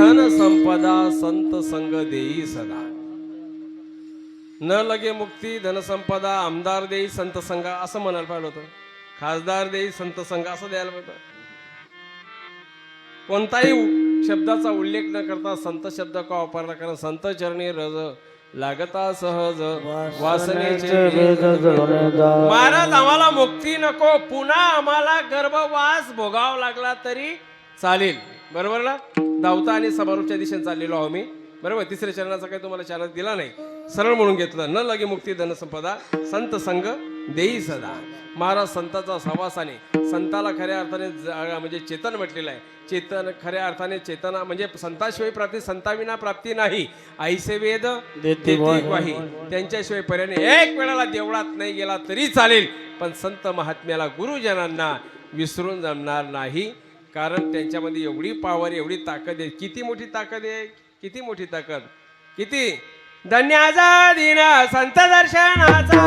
धन संपदा संत संग देई सदा. न लगे मुक्ती धन संपदा आमदार देई संत संग असं म्हणायला पाहिलं होतं. खासदार देई संत संग असं द्यायला पाहिजे. कोणताही शब्दाचा उल्लेख न करता संत शब्द का वापरला, कारण संत चरणी रज लागता सहज वासनेचे. महाराज आम्हाला मुक्ती नको, पुन्हा आम्हाला गर्भवास भोगावा लागला तरी चालेल. बरोबर ना. धावता आणि समारोपच्या दिशेने चाललेलो आहो मी. बरोबर. तिसऱ्या चरणाचा काही तुम्हाला चालत दिला नाही, सरळ म्हणून घेतलं. न लगे मुक्ती धन संपदा संत संग देई सदा. महाराज संताचा सहवासाने, संताला खऱ्या अर्थाने म्हणजे चेतन म्हटलेलं आहे. चेतन खऱ्या अर्थाने चेतना म्हणजे संताशिवाय प्राप्ती, संताविना प्राप्ती नाही. ऐसे वेद देती ग्वाही. त्यांच्याशिवाय पर्याने एक वेळाला देवळात नाही गेला तरी चालेल, पण संत महात्म्याला गुरुजनांना विसरून जमणार नाही. कारण त्यांच्यामध्ये एवढी पावर, एवढी ताकद आहे. किती मोठी ताकद आहे, किती मोठी ताकद. किती धन्याचा दिन संत दर्शनाचा.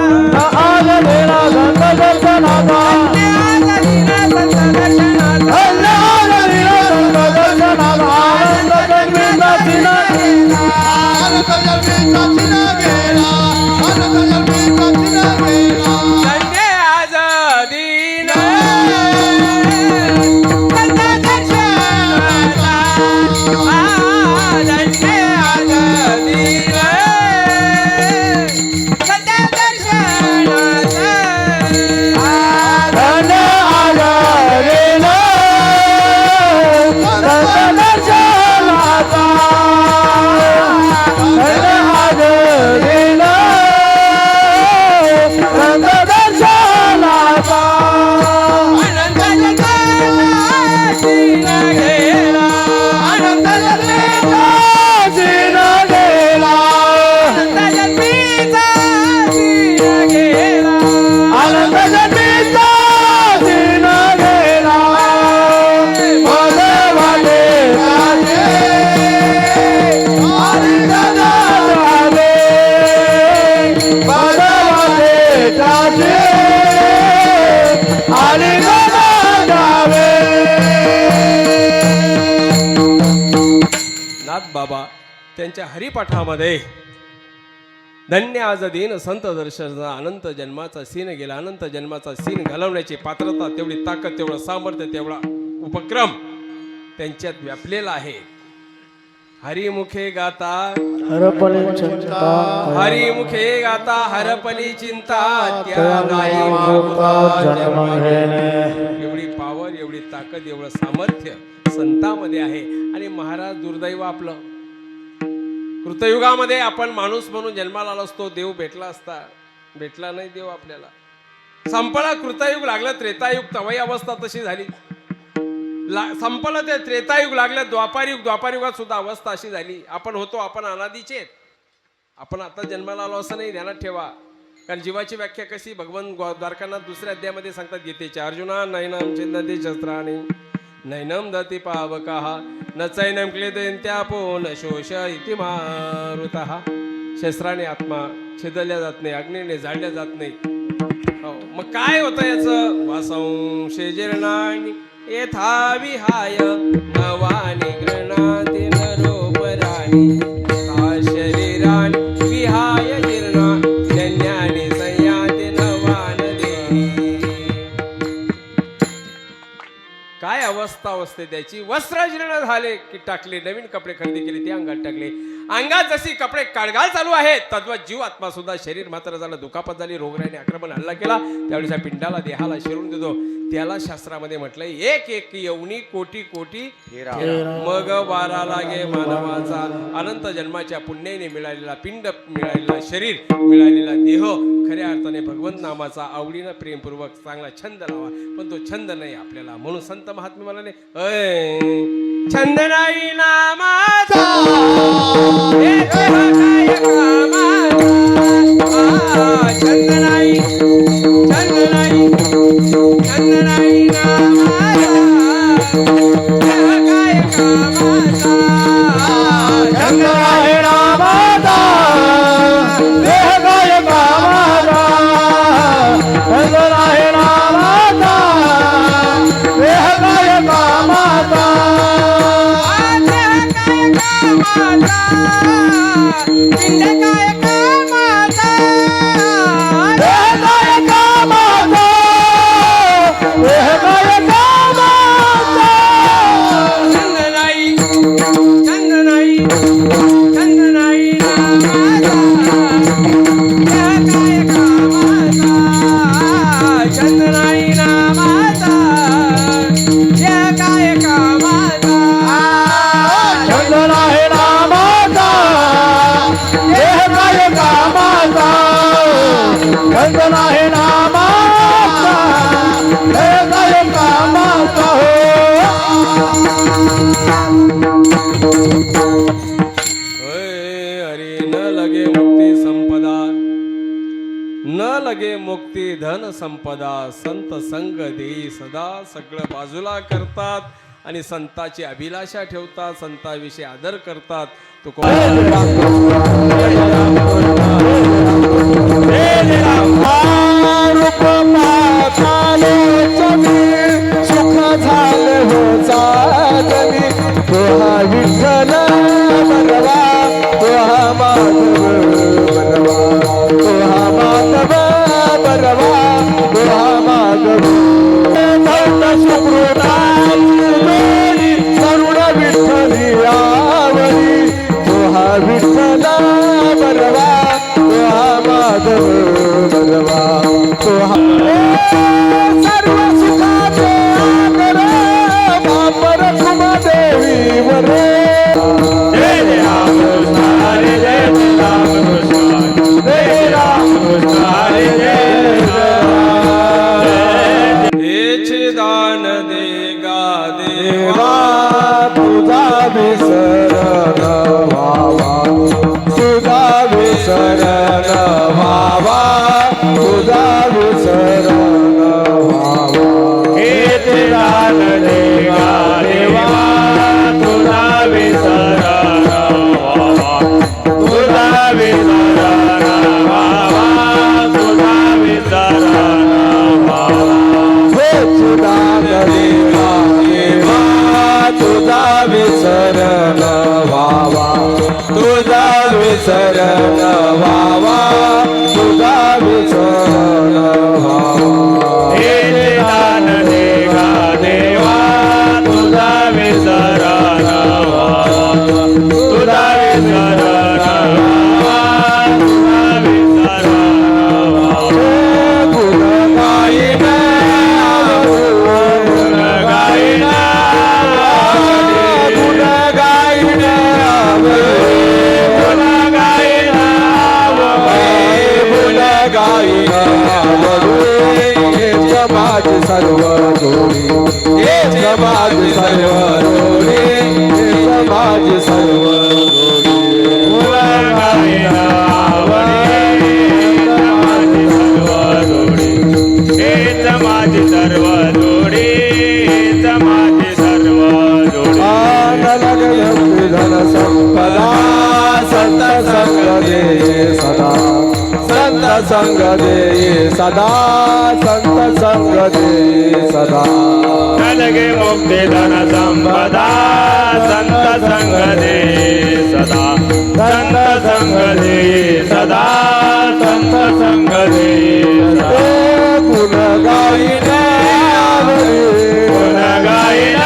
बाबा त्यांच्या हरिपाठामध्ये धन्य आज दिन संत दर्शन, अनंत जन्माचा सीन गेला. अनंत जन्माचा सीन घालवण्याची पात्रता, तेवढी ताकद, तेवढं सामर्थ्य, तेवढा उपक्रम त्यांच्यात व्यापलेला आहे. हरिमुखे गाता हरपली चिंता, हरिमुखे गाता हरपली चिंता, त्या नाही एवढी पावर, एवढी ताकद, एवढं सामर्थ्य संतांमध्ये आहे. आणि महाराज दुर्दैव आपलं, कृतयुगामध्ये आपण माणूस म्हणून जन्माला आलो असतो, देव भेटला असता, भेटला नाही देव आपल्याला. संपला कृतयुग, लागलं त्रेतायुग, तवाई अवस्था तशी झाली. संपलं ते त्रेतायुग, लागलं द्वापारयुग, द्वापारयुगात सुद्धा अवस्था अशी झाली. आपण होतो, आपण अनादीचे, आपण आता जन्माला आलो असं नाही, ध्यानात ठेवा. कारण जीवाची व्याख्या कशी भगवान द्वारकानाथ दुसऱ्या अध्यायामध्ये सांगतात गीतेच्या. अर्जुना नैनम छिंदती शस्त्राणि नैनम दती पावकाः न चैनम क्लेदयन्त्यापो न शोष इति मारुतः. शस्त्राने आत्मा छेदल्या जात नाही, अग्नीने जाळल्या जात नाही. मग काय होतं याचं? वासंशे जीर्णानि यथा विहाय नवानि गृह्णाति नरोपराणि ता शरीराणि विहाय जीर्णा जन्यानि संयाति नवान देहि. काय अवस्था असते त्याची? वस्त्र जीर्ण झाले की टाकले, नवीन कपडे खरेदी केले ते अंगात टाकले. अंगात जशी कपडे काढगाळ चालू आहे, तद्वत जीव आत्मा सुद्धा, शरीर मात्र झालं, दुखापत झाली, रोगराईने आक्रमण हल्ला केला, त्यावेळेस या पिंडाला, देहाला शिरून देतो. त्याला शास्त्रामध्ये म्हटलंय एक एक येऊनी कोटी कोटी मग वारा लागे मानवाचा. अनंत जन्माच्या पुण्याने मिळालेला पिंड, मिळालेला शरीर, मिळालेला देह खऱ्या अर्थाने भगवंत नामाचा आवडीनं प्रेमपूर्वक चांगला छंद लावा. पण तो छंद नाही आपल्याला. म्हणून संत महात्मे म्हणाले, छंद नाही नामाचा छंद नाही, छंद नाही, छंद नाही नामाचा काय कामाचा. छंद नाही नामाचा देह काय कामाचा. छंद नाही नामाचा देह काय कामाचा. न लगे मुक्ती धन संपदा संत संग देई सदा. सगळं बाजूला करतात आणि संताची अभिलाषा ठेवतात, संताविषयी आदर करतात. सुख झाले हो चालली तोहा विठ्ठल बनवा, तोहा माधव बनवा, तोहा माधव बनवा, तोहा माधव सुकृताची करुण विठ्ठली आवडी, तोहा विठ्ठल बनवा, तोहा माधव बनवा, तोहा सर्व सुखाचे आदर बापर तुमा देवी वरे. जय राम कृष्ण हरे जय राम कृष्ण जय राम कृष्ण हरे जय राम. हेचे दान दे गा देवा तुझा विसरण व्हावा, तुझा विसरण व्हावा, तुझा विसरण व्हावा. हेचे दान देवा देवा तुझा विसरण व्हावा, तुझा विसरण व्हावा, तुझा विसरण व्हावा. हेचे दान देवा देवा तुझा विसरण व्हावा, तुझा विसरण व्हावा, तुझा विसरण व्हावा. हे दान देवा देवा तुझा विसरण व्हावा, तुझा विसरण व्हावा, तुझा विसरण व्हावा. गुण गाईन गुण गाईन गुण गाईन गुण गाईन गुण गाईन समाज सर्व जोडी, हे समाज सर्व जोडी, हे समाज सर्व जोडी. गुण गाईन समाज सर्व जोडी, हे समाज सर्व जोडी, हे समाज सर्व जोडी. धन संपदा संत संग दे सदा, संत संग दे सदा, संत संग दे सदा. लगे मुक्ती धन संपदा संत संग दे सदा, संत संग दे सदा, संत संग दे सदा. गुण गाईन गुण गाईन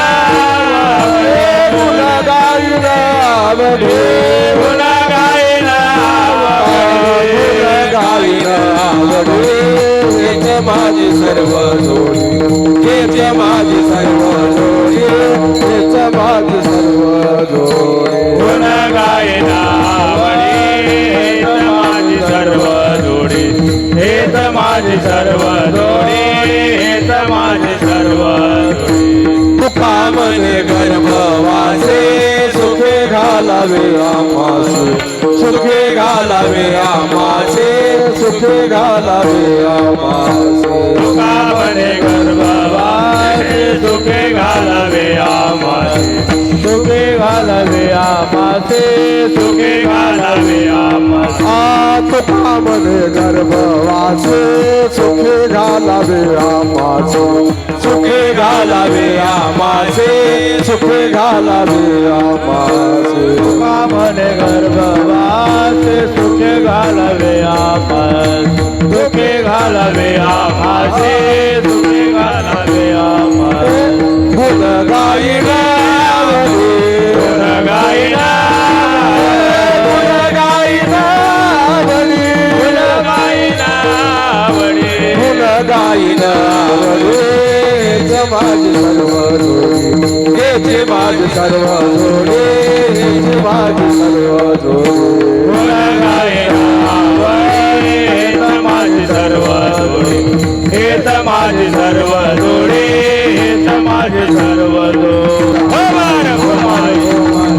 गुण गाईन आवडे, गुण गाईन गुण गाईन आवडे. हेच माझी सर्व जोडी, हेच माझी सर्व जोडी, हेच माझी सर्व जोडी. गुण गाईन आवडे, हेच माझी सर्व जोडी, हेच माझी सर्व जोडी, हेच माझी सर्व जोडी. तुका मने गर्भवासे सुखे घालावे आमासे, सुखे घालावे आमासे, सुखे घालावे आमासे. तुका मने गर्भवासे सुखे घालावे आमासे, सुखे घालावे आमासे, सुखे घालावे आमासे. तुका मने गर्भवासे सुखे घालावे आमासे, सुखे घालावे आमासे, सुखे घालावे आमासे. तुका मने गर्भवासे सुखे घालावे आमासे, सुखे घालावे आमासे, सुखे घालावे आमासे. गुण गाईन गुण गाईन गुण गाईन गुण गाईन गुण गाईन समाज सर्व जोडी, हेच माझ सर्व जोडी, हेच माझ सर्व जोडी. गुण गाईन समाज सर्व जोडी, हेच माझ सर्व जोडी, हेच माझ सर्व जोडी. हो बार कुमारी,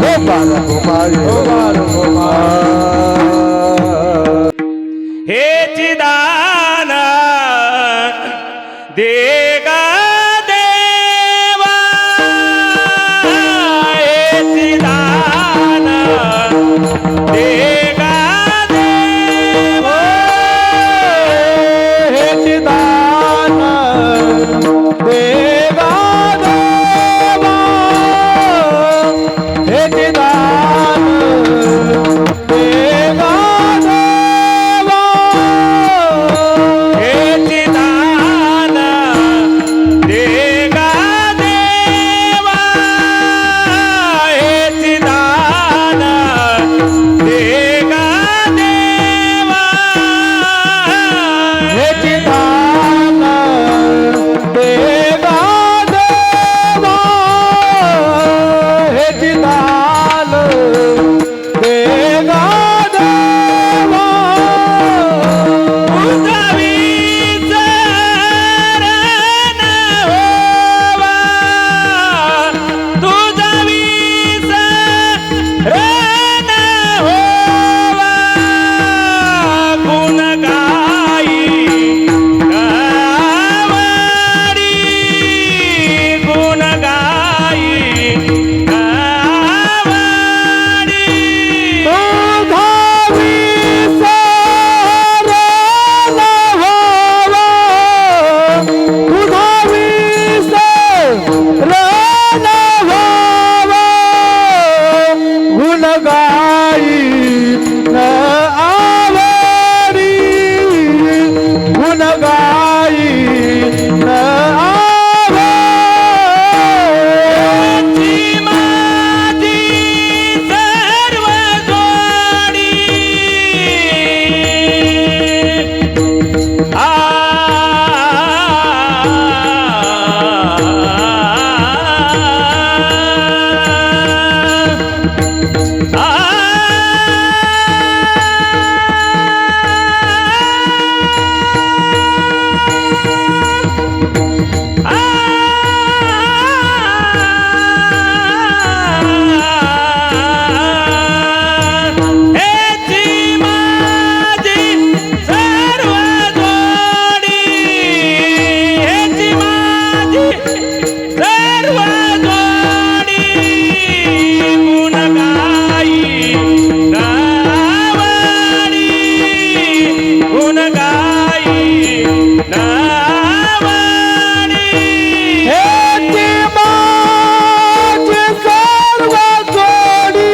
हो बार कुमारी, हो बार कुमारी. हे चिदा देगा देवा हेची दान देगा देवा हेची दान देगा देवा हेची दान देगा देवा हेची दान देगा देवा हेची दान देगा देवा हेची दान देगा देवा हेची दान देगा देवा उदावी शरण होवा तुझावी शरण होवा गुण गाई गावाडी गुण गाई गावाडी तुझावी शरण होवा तुझावी शरण होवा गुण गाई न आवडी गुण गाई न आवडी माझी सर्व जोडी आ हेची माझी सर्व जोडी हेची माझी सर्व जोडी गुण गाई नावाडी गुण गाई नावाडी हेची माझी सर्व जोडी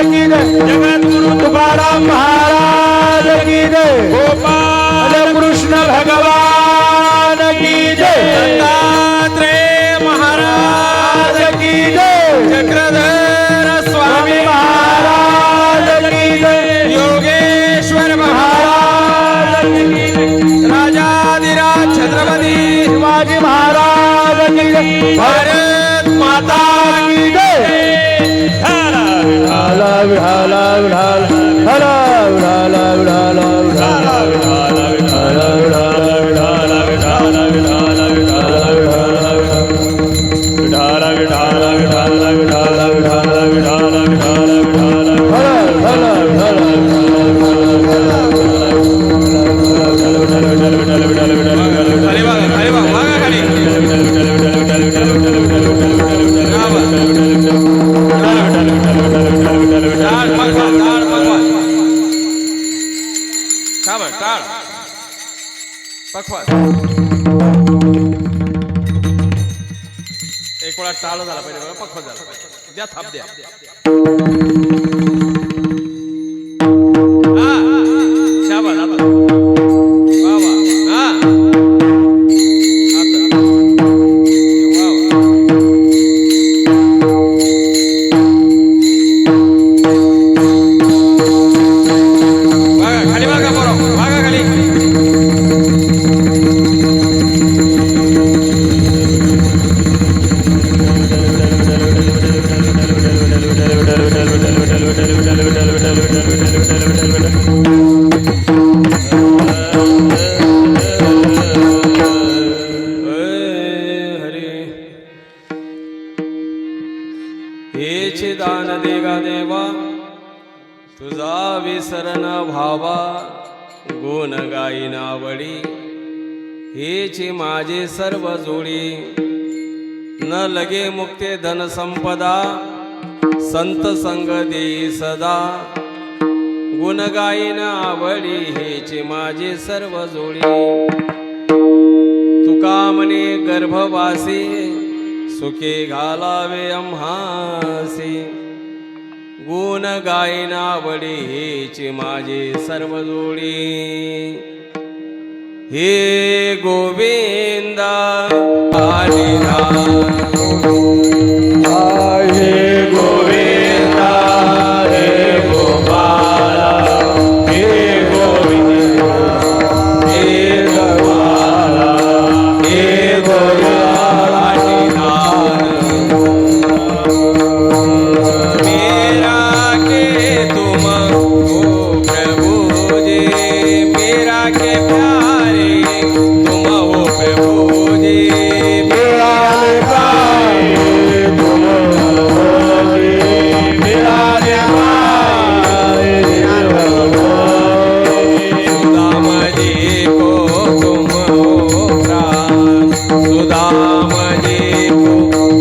जगद्गुरु तुकाराम महाराज की जय, गोपाल कृष्ण भगवान की जय, दत्तात्रेय महाराज की जय, चक्रधर स्वामी महाराज की जय, योगेश्वर महाराज की जय, राजाधिराज छत्रपती संभाजी महाराज की जय. भारत माता की जय. विठाल विठाल विठाल विठाल विठाल विठाल खाली बघा, खाली बघा, बघा खाली. टाळ पकवा, टाळ पकवा. का बरं, टाळ पकवा. एक वेळा टाळ झाला पाहिजे बघा, पकवा झाला पाहिजे. द्या थाप द्या. हा, शाबास, आता. वा वा. हा, आता. वा वा. बघा खाली बघा, बरोबर बघा खाली. हरे हेचे दान देगा देवा तुझा विसरण भावा गुण गाईना वडी हेची माझे सर्व जोडी न लगे मुक्ते धन संपदा संत संग देई सदा गुण गाईना आवडी हेची माझे सर्व जोडी तुका म्हणे गर्भवासी सुखे घालावे आम्हासी गुण गायना वडी हेची माझे सर्व जोडी हे गोविंदा आणि हे गोविंदा हे गोपाला हे गोविंदा हे गोपाला हे गोविंदा मेरा के तुम हो प्रभु जी मेरा के प्यारे तुम हो प्रभु जी मेरा प्यारे तुम हो मेरा सुदाम जी को तुम हो प्राण सुदाम जी को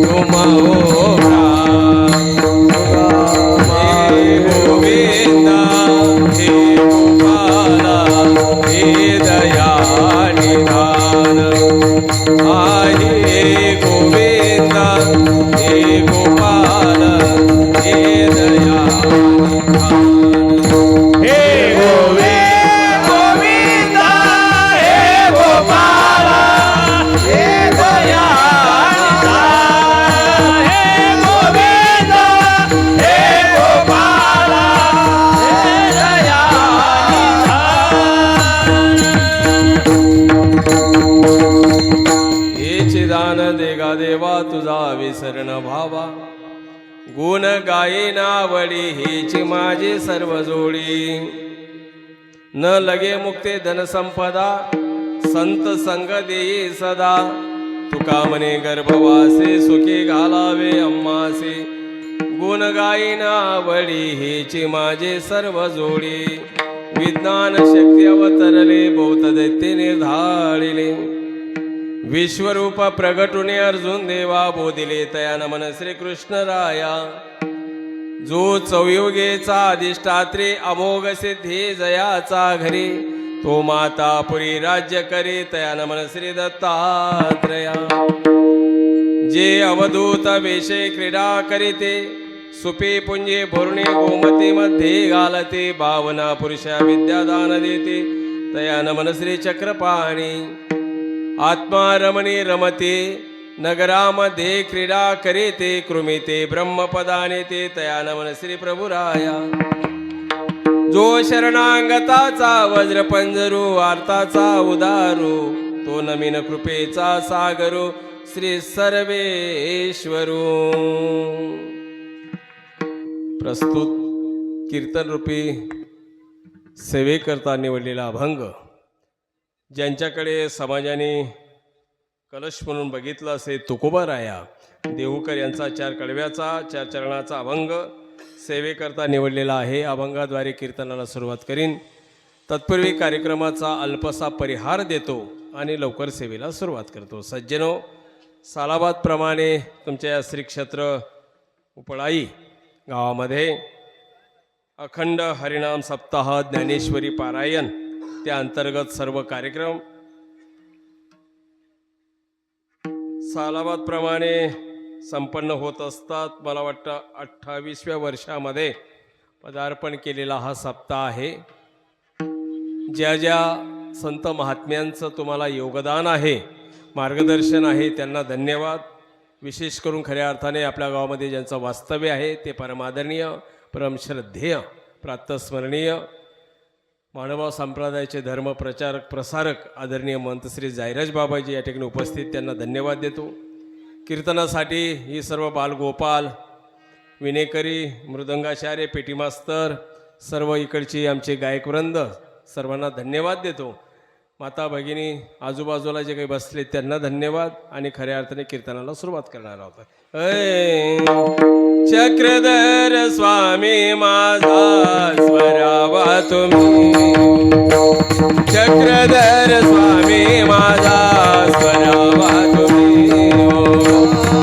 तुम हो प्राण हे गोविंदा हे गोपाला हे दया निधान हे गोविंदा हे गोपाल हे दया निधान हे गोविंदा हे गोपाला हे दया हे गोविंदा हे गोपाला हे दया हेचे दान देगा देवा तुझा विसरण भावा गुण गायना वडी हेची माझी सर्व जोडी न लगे मुक्ते धन संपदा संत संग देई सदा तुका म्हणे गर्भवासे सुखी घालावे अम्मासे गुण गायना वडी हेची माझे सर्व जोडी विज्ञान शक्ती अवतरले बौद्ध दैत्यने धाडिले विश्वरूप प्रगटुने अर्जुन देवा बोधिले तया नमन श्री कृष्ण राया जो चौयुगेचा अधिष्ठात्री अमोघ सिद्धी जयाचा घरी तो मातापुरी राज्य करे तया नमन श्री दत्तात्रया जे अवधूत वेशे क्रीडा करीते सुपे पुंजे भोरणे गोमती मध्ये घालते भावना पुरुषा विद्यादान देते तया नमन श्री चक्रपाणी आत्मा रमणी रमते नगरामध्ये क्रीडा करीते कृमिते ब्रह्मपदाने ते तया नमन श्री प्रभुराया जो शरणांगताचा वज्रपंजरू आर्ताचा उदारू तो नमीन कृपेचा सागरो श्री सर्वेश्वरू. प्रस्तुत कीर्तन रूपी सेवेकरता निवडलेला अभंग, ज्यांच्याकडे समाजाने कलश म्हणून बघितलं असे तुकोबाराया देहूकर यांचा 4 कडव्याचा 4 चरणाचा अभंग सेवेकरता निवडलेला आहे. अभंगाद्वारे कीर्तनाला सुरुवात करीन. तत्पूर्वी कार्यक्रमाचा अल्पसा परिहार देतो आणि लवकर सेवेला सुरुवात करतो. सज्जनो, सालाबादप्रमाणे तुमच्या या श्री क्षेत्र उपळाई गावामध्ये अखंड हरिनाम सप्ताह, ज्ञानेश्वरी पारायण, त्या अंतर्गत सर्व कार्यक्रम सालाबादप्रमाणे संपन्न होत असतात. मला वाटतं 28व्या वर्षामध्ये पदार्पण केलेला हा सप्ताह आहे. ज्या ज्या संत महात्म्यांचं तुम्हाला योगदान आहे, मार्गदर्शन आहे, त्यांना धन्यवाद. विशेष करून खऱ्या अर्थाने आपल्या गावामध्ये ज्यांचं वास्तव्य आहे ते परमादरणीय, परमश्रद्धेय, प्रातस्मरणीय मानवभाव संप्रदायाचे धर्म प्रचारक प्रसारक आदरणीय महंत श्री जायराज बाबाजी या ठिकाणी उपस्थित, त्यांना धन्यवाद देतो. कीर्तनासाठी ही सर्व बालगोपाल, विनेकरी, मृदंगाचार्य, पेटी मास्तर, सर्व इकडची आमचे गायकवृंद, सर्वांना धन्यवाद देतो. माता भगिनी आजूबाजूला जे काही बसले त्यांना धन्यवाद. आणि खऱ्या अर्थाने कीर्तनाला सुरुवात करणार आहोत. चक्रधर स्वामी माझा स्वरावा तुम्ही, चक्रधर स्वामी माझा स्वरावा तुम्ही,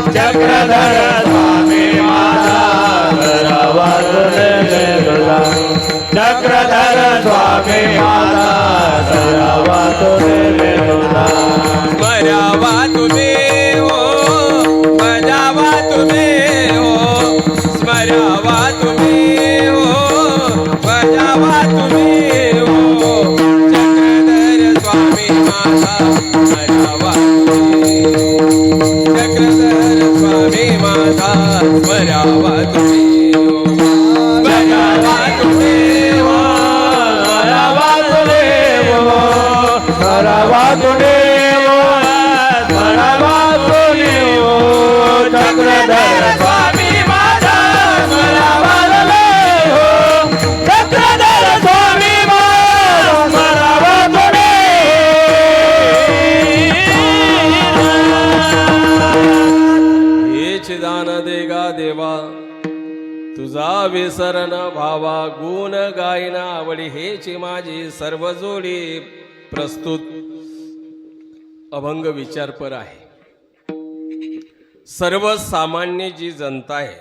चक्रधर स्वामी माझा स्वरावा तुम्ही, चक्रधर स्वामी माझा स्वरावा तुम्ही, स्मरावा तुम्ही हो, बजावा तुम्ही हो, स्मरावा तुम्ही हो, बजावा तुम्ही हो, चक्रधर स्वामी माझा स्मरावा तुम्ही, चक्रधर स्वामी माझा स्मरावा तुम्ही हो, बजावा तुम्ही हो, स्वरावा तुम्ही हो, स्वरावा तुम्ही हो, स्वरावा तुम्ही हो, चक्रधर स्वामी माझा स्वरावा तुम्ही हो, चक्रधर स्वामी माझा स्वरावा तुम्ही. हे चिदान देगा देवा तुझा विसरण भावा, गुण गायना आवडी हेची माझी सर्व जोडी. प्रस्तुत अभंग विचारपर आहे. सर्वसामान्य जी जनता आहे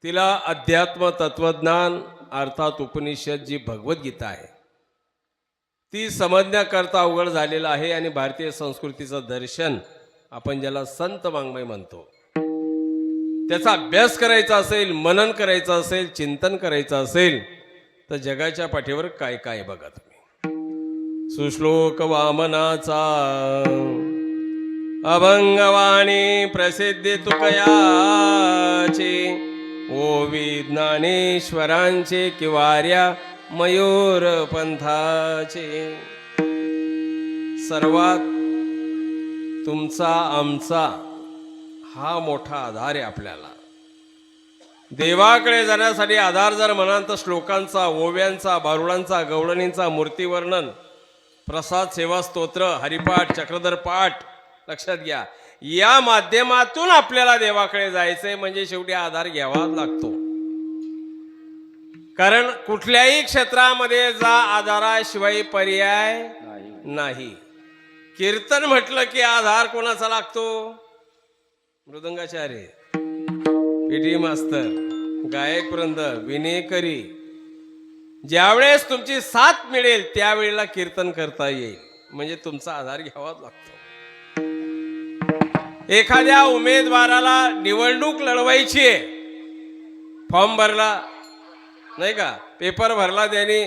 तिला अध्यात्म तत्वज्ञान अर्थात उपनिषद जी भगवद्गीता आहे ती समजण्याकरता अवघड झालेलं आहे. आणि भारतीय संस्कृतीचं दर्शन, आपण ज्याला संत वाङ्मय म्हणतो, त्याचा अभ्यास करायचा असेल, मनन करायचं असेल, चिंतन करायचं असेल तर जगाच्या पाठीवर काय काय बघा तुम्ही. सुश्लोक वामनाचा अभंगवाणी प्रसिद्धी तुकयाची, ओवी ज्ञानेश्वरांचे किवाऱ्या मयूर पंथाचे. सर्वात तुमचा आमचा हा मोठा आधार आहे. आपल्याला देवाकडे जाण्यासाठी आधार जर म्हणाल तर श्लोकांचा, ओव्यांचा, भारुडांचा, गवळणींचा, मूर्तीवर्णन, प्रसाद, सेवा, स्तोत्र, हरिपाठ, चक्रधर पाठ, लक्षात घ्या. या माध्यमातून आपल्याला देवाकडे जायचंय. म्हणजे शेवटी आधार घ्यावा लागतो. कारण कुठल्याही क्षेत्रामध्ये जा, आधाराशिवाय पर्याय नाही. कीर्तन म्हटलं की आधार कोणाचा लागतो? मृदंगाचार्य, पेटी मास्तर, गायक वृंद, विनेकरी. ज्यावेळेस तुमची साथ मिळेल त्यावेळेला कीर्तन करता येईल. म्हणजे तुमचा आधार घ्यावाच लागतो. एखाद्या उमेदवाराला निवडणूक लढवायची आहे, फॉर्म भरला नाही का, पेपर भरला त्याने,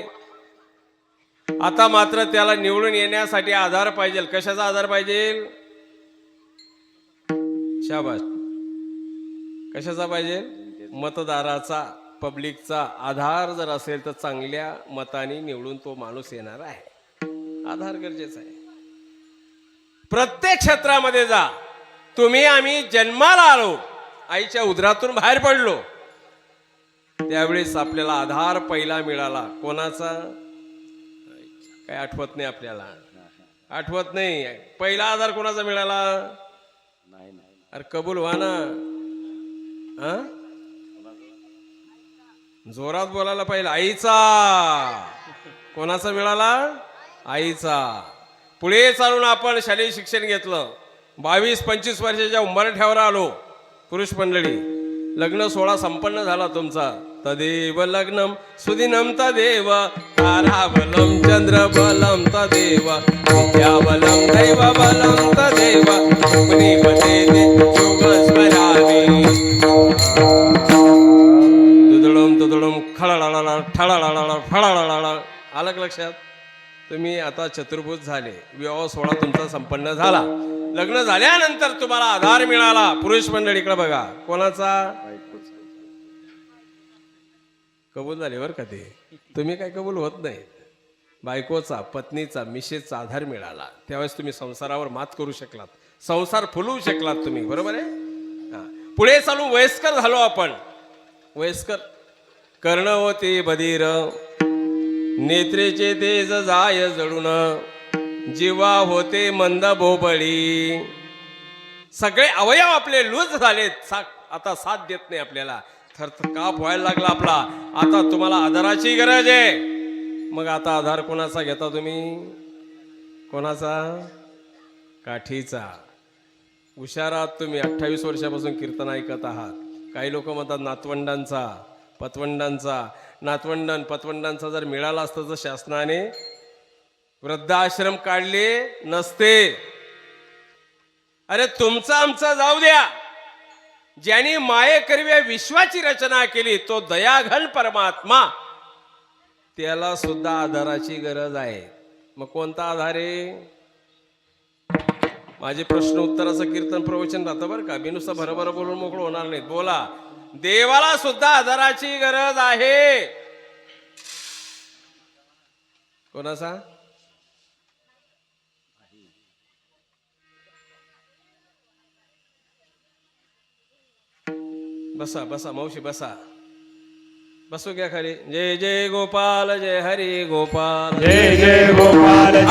आता मात्र त्याला निवडून येण्यासाठी आधार पाहिजे. कशाचा आधार पाहिजे? शाबास, कशाचा पाहिजे? मतदाराचा, पब्लिकचा आधार जर असेल तर चांगल्या मताने निवडून तो माणूस येणार आहे. आधार गरजेचा आहे. प्रत्येक क्षेत्रामध्ये जा. तुम्ही आम्ही जन्माला आलो, आईच्या उदरातून बाहेर पडलो, त्यावेळेस आपल्याला आधार पहिला मिळाला. कोणाचा? काय आठवत नाही आपल्याला, आठवत नाही. पहिला आधार कोणाचा मिळाला? अरे कबूल व्हा ना. हा? जोरात बोलायला पाहिजे. आईचा. कोणाचा मिळाला? आईचा. पुढे चालून आपण शालेय शिक्षण घेतलं. 22-25 वर्षाच्या उंबरठ्यावर आलो. पुरुष मंडळी, लग्न सोहळा संपन्न झाला तुमचा. तदेव लग्नम सुदिनम तदेव ताराबलम चंद्रबलम तदेव विद्याबलम दैवबलम तदेव मुनिपते शुभस्मरामि. दुदळम दुदळम खळळळळ ठळळळ फळळळ. आलं का लक्षात? तुम्ही आता चतुर्भुज झाले. विवाह सोहळा तुमचा संपन्न झाला. लग्न झाल्यानंतर तुम्हाला आधार मिळाला. पुरुष मंडळीकडे बघा. कोणाचा? कबूल झाले बरं का ते. तुम्ही काय कबूल होत नाही. बायकोचा, पत्नीचा, मिसेसचा आधार मिळाला. त्यावेळेस तुम्ही संसारावर मात करू शकलात, संसार फुलवू शकलात तुम्ही. बरोबर आहे. पुढे चालून वयस्कर झालो आपण. वयस्कर. कर्ण होते बधीर, नेत्रेचे तेज जाय जळून, जीवा होते मंद भोबळी. सगळे अवयव आपले लूज झालेत. आता साथ देत नाही आपल्याला. थरकाप व्हायला लागला आपला. आता तुम्हाला आधाराची गरज आहे. मग आता आधार कोणाचा घेता तुम्ही? कोणाचा? काठीचा. हुशारात तुम्ही. 28 वर्षापासून कीर्तन ऐकत आहात. काही लोक म्हणतात नातवंडांचा, पतवंडांचा. नातवंडन पतवंडांचा जर मिळाला असतं तर शासनाने वृद्धाश्रम काढले नसते. अरे तुमचा आमचा जाऊ द्या. ज्यांनी मायेकरवी विश्वाची रचना केली तो दयाघन परमात्मा, त्याला सुद्धा आधाराची गरज आहे. मग कोणता आधार आहे? माझे प्रश्न उत्तराचं कीर्तन प्रवचन राहतं बरं का. मी नुसतं भरभर बोलून मोकळं होणार नाही. बोला. देवाला सुद्धा आधाराची गरज आहे. कोणाचा? बसा बसा मावशी बसा. बसू घ्या खाली. जय जय गोपाल जय हरी गोपाल. जय जय गोपाल जय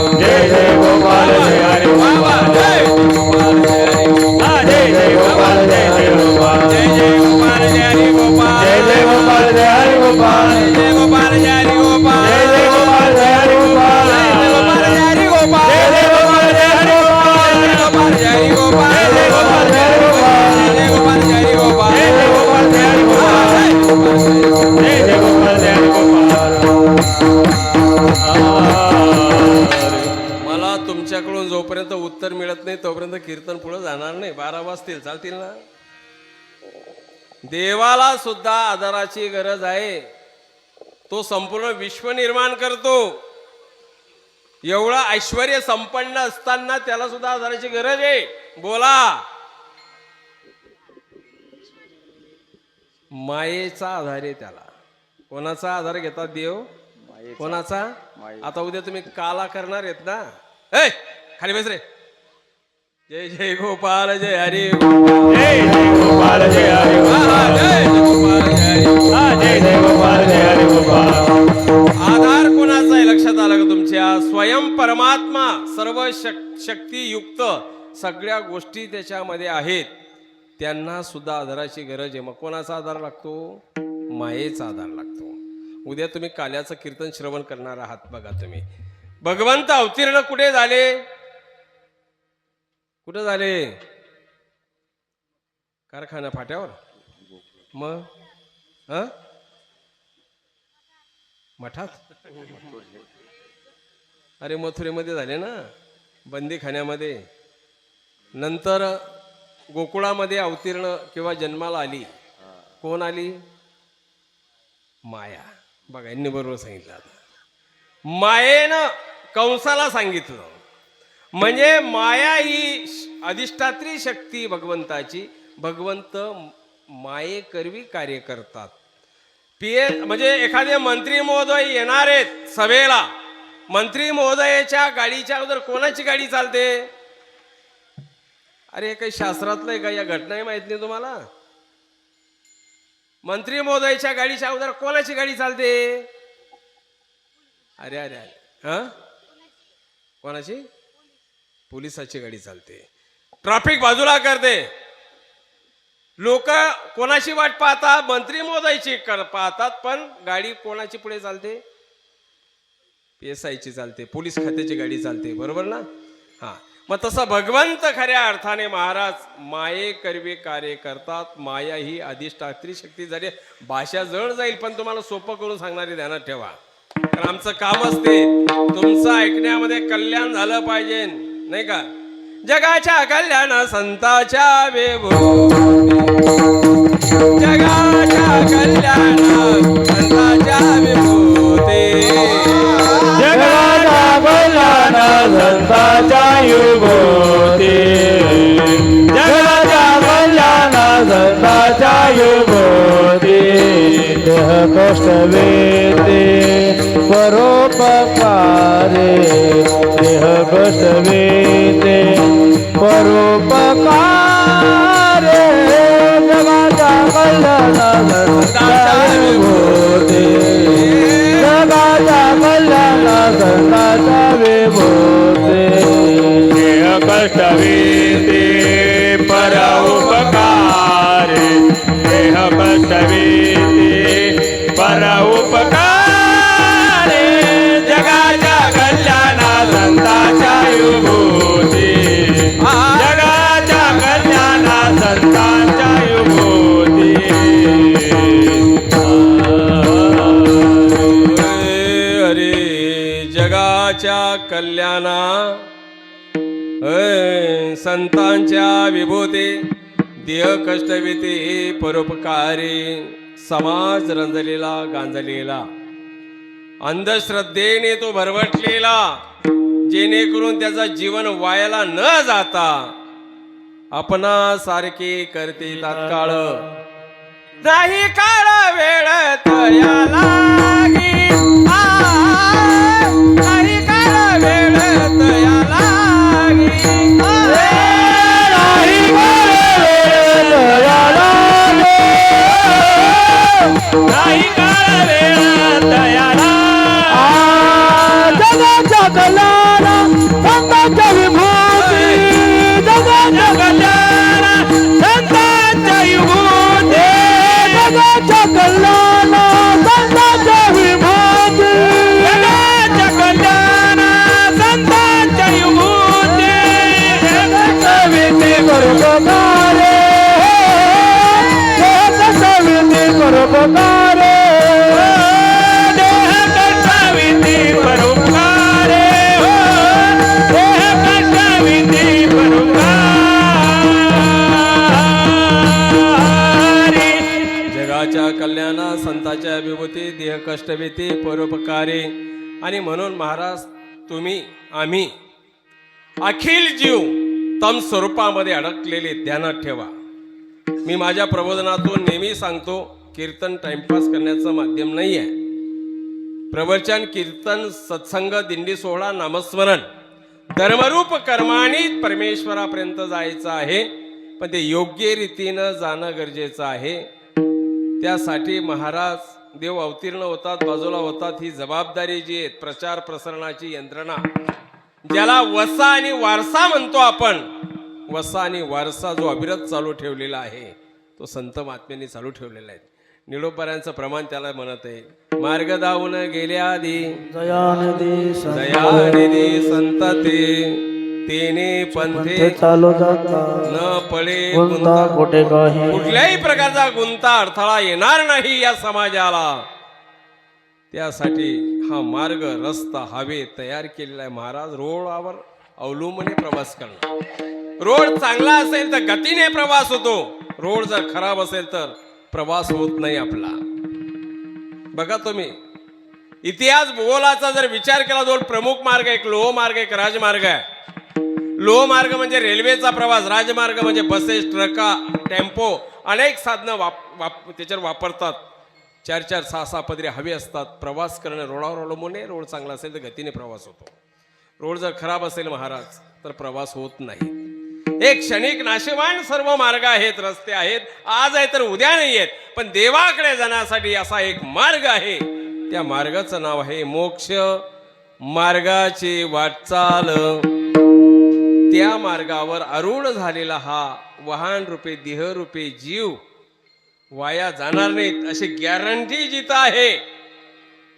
जय जय गोपाल जय हरी गोपाल. जय जय गोपाल जय हरी गोपाल. जय गोपाल जय हरी गोपाल. जय जय गोपाल जय हरी गोपाल. जय जय गोपाल जय हरी गोपाल. जय जय गोपाल जय हरी गोपाल. जय गोपाल जय हरी गोपाल. जय जय गोपाल जय हरी गोपाल. जय गोपाल जय हरी गोपाल. जय जय गोपाल जय हरी गोपाल. जय गोपाल जय हरी गोपाल. जय जय गोपाल जय हरी गोपाल. जय गोपाल जय हरी गोपाल. जय जय गोपाल जय हरी गोपाल. जय जय गोपाल जय हरी गोपाल. मला तुमच्याकडून जोपर्यंत उत्तर मिळत नाही तोपर्यंत कीर्तन पुढे जाणार नाही. 12 वाजतील. चालतील ना? देवाला सुद्धा आधाराची गरज आहे. तो संपूर्ण विश्व निर्माण करतो. एवढा ऐश्वर्य संपन्न असताना त्याला सुद्धा आधाराची गरज आहे. बोला. मायेचा आधार आहे त्याला. कोणाचा आधार घेतात देव? कोणाचा? आता उद्या तुम्ही काला करणार आहेत ना. ए खाली बस रे. जय जय गोपाल जय हरी गोपाल. जय जय गोपाल जय हरी गोपाल. जय जय गोपाल जय हरी गोपाल. जय जय गोपाल जय हरी गोपाल. आधार कोणाचा आहे लक्षात आलं का तुमच्या? स्वयं परमात्मा सर्व शक्तियुक्त सगळ्या गोष्टी त्याच्यामध्ये आहेत. त्यांना सुद्धा आधाराची गरज आहे. मग कोणाचा आधार लागतो? मायेचा आधार लागतो. उद्या तुम्ही काल्याचं कीर्तन श्रवण करणार आहात. बघा तुम्ही भगवंत अवतीर्ण कुठे झाले? कुठे झाले? कारखाना फाट्यावर. मग मठात. अरे मथुरेमध्ये झाले ना, बंदीखान्यामध्ये. नंतर गोकुळामध्ये अवतीर्ण किंवा जन्माला आली. कोण आली? माया. बघा यांनी बरोबर सांगितलं. आता मायेनं कंसाला सांगितलं. म्हणजे माया ही अधिष्ठात्री शक्ती भगवंताची. भगवंत मायेकरवी कार्य करतात. म्हणजे एखादे मंत्री महोदय येणार आहेत सभेला, मंत्री महोदयाच्या गाडीच्या अगोदर कोणाची गाडी चालते? अरे हे काही शास्त्रातलं आहे का? या घटनाही माहित नाही तुम्हाला? मंत्री महोदयाच्या गाडीच्या अगोदर कोणाची गाडी चालते? अरे अरे अरे हा, कोणाची? पोलिसाची गाडी चालते. ट्रॅफिक बाजूला करते. लोक कोणाची वाट पाहतात? मंत्री महोदयाची पाहतात, पण गाडी कोणाची पुढे चालते? PSI ची चालते, पोलीस खात्याची गाडी चालते. बरोबर ना? हा, मग तसं भगवंत खऱ्या अर्थाने महाराज माये करवे कार्य करतात. माया ही अधिष्ठात्री शक्ती झाली. भाषा जड जाईल, पण तुम्हाला सोपं करून सांगणारी ध्यानात ठेवा. कारण आमचं कामच ते तुमचं ऐकण्यामध्ये कल्याण झालं पाहिजे, नाही का? जगाच्या कल्याण संताच्या विभूती, जगाच्या कल्याण संताच्या विभूती, जगाच्या कल्याण संताच्या युगोती, जगाच्या कल्याण संताच्या युगोती. देह कष्ट वेते परोपकारे, देह कष्ट वेते परोपकारे. जगाच्या कल्याण संताच्या युगोती, जगाच्या कल्याण संताच्या विभूती. देह कष्ट वेते परोपकारे, देह कष्ट वेते परोपकारे. जगाच्या कल्याण संताच्या विभूती, जगाच्या कल्याण संताच्या विभूती. अरे जगाच्या कल्याणा संतांच्या विभूती, देह कष्टविते परोपकारी. समाज रंजलेला गांजलेला, अंधश्रद्धेने तो भरवटलेला, जेणेकरून त्याचा जीवन वायाला न जाता आपणासारखे करते तात्काळ. नाही काळ वेळ तया लागी, नाही काळ वेळ तया लागी, नाही काळ वेळ तया लागे, नाही काळ वेळ तया लागे. जगाच्या कल्याण संतांच्या विभूती, जगाच्या कल्याण संतांच्या विभूती, जगाच्या कल्याण संतांच्या विभूती, जगाच्या कल्याण संतांच्या विभूती. सविती परोपकारे, देह सविती परोपकारे, देह सविती परोपकारे, देह सविती परोपकारे. जगाच्या कल्याणा संतांच्या विभूती, देह कष्टविते परोपकारी. आणि म्हणून महाराज तुम्ही आम्ही अखिल जीव तम स्वरूपामध्ये अडकलेले ध्यानात ठेवा. मी माझ्या प्रबोधनातून नेहमी सांगतो, कीर्तन टाइमपास करण्याचं माध्यम नाही आहे. प्रवचन, कीर्तन, सत्संग, दिंडी सोहळा, नामस्मरण, धर्मरूप कर्माने परमेश्वरापर्यंत जायचं आहे. पण ते योग्य रीतीनं जाणं गरजेचं आहे. त्यासाठी महाराज देव अवतीर्ण होतात, बाजूला होतात. ही जबाबदारी जी आहे प्रचार प्रसारणाची यंत्रणा, ज्याला वसा आणि वारसा म्हणतो आपण, वसा आणि वारसा जो अविरत चालू ठेवलेला आहे, तो संत महात्म्यांनी चालू ठेवलेला आहे. निळोपऱ्यांचं प्रमाण त्याला म्हणत आहे. मार्ग दावून गेल्या आधी दयानिधी दयानिधी संतते, तेने पंथे चालू जाता, न पळे गुंता कोठे काही. कुठल्याही प्रकारचा गुंता अडथळा येणार नाही या समाजाला. त्यासाठी हा मार्ग, रस्ता, हवे तयार केलेला आहे. महाराज रोडावर अवलंबून प्रवास करणं. रोड चांगला असेल तर गतीने प्रवास होतो, रोड जर खराब असेल तर प्रवास होत नाही आपला. बघा तुम्ही इतिहास भूगोलाचा जर विचार केला, दोन प्रमुख मार्ग, एक लोह मार्ग, एक राजमार्ग आहे. लोह मार्ग म्हणजे रेल्वेचा प्रवास, राजमार्ग म्हणजे बसेस, ट्रका, टेम्पो, अनेक साधनं त्याच्यावर वापरतात. 4-4 6-6 पदरी हवे असतात. प्रवास करणं रोडावर अवलंबून आहे. रोड चांगला असेल तर गतीने प्रवास होतो. रोड जर खराब असेल महाराज तर प्रवास होत नाही. एक क्षणिक नाशवान सर्व मार्ग आहेत, रस्ते आहेत. आज आहे तर उद्या नाही आहेत. पण देवाकडे जाण्यासाठी असा एक मार्ग आहे. त्या मार्गाचं नाव आहे मोक्ष. मार्गाची वाटचाल. त्या मार्गावर आरूढ झालेला हा वाहन रूपे देह रूपे जीव वाया जाणार नाहीत अशी गॅरंटी जिथं आहे.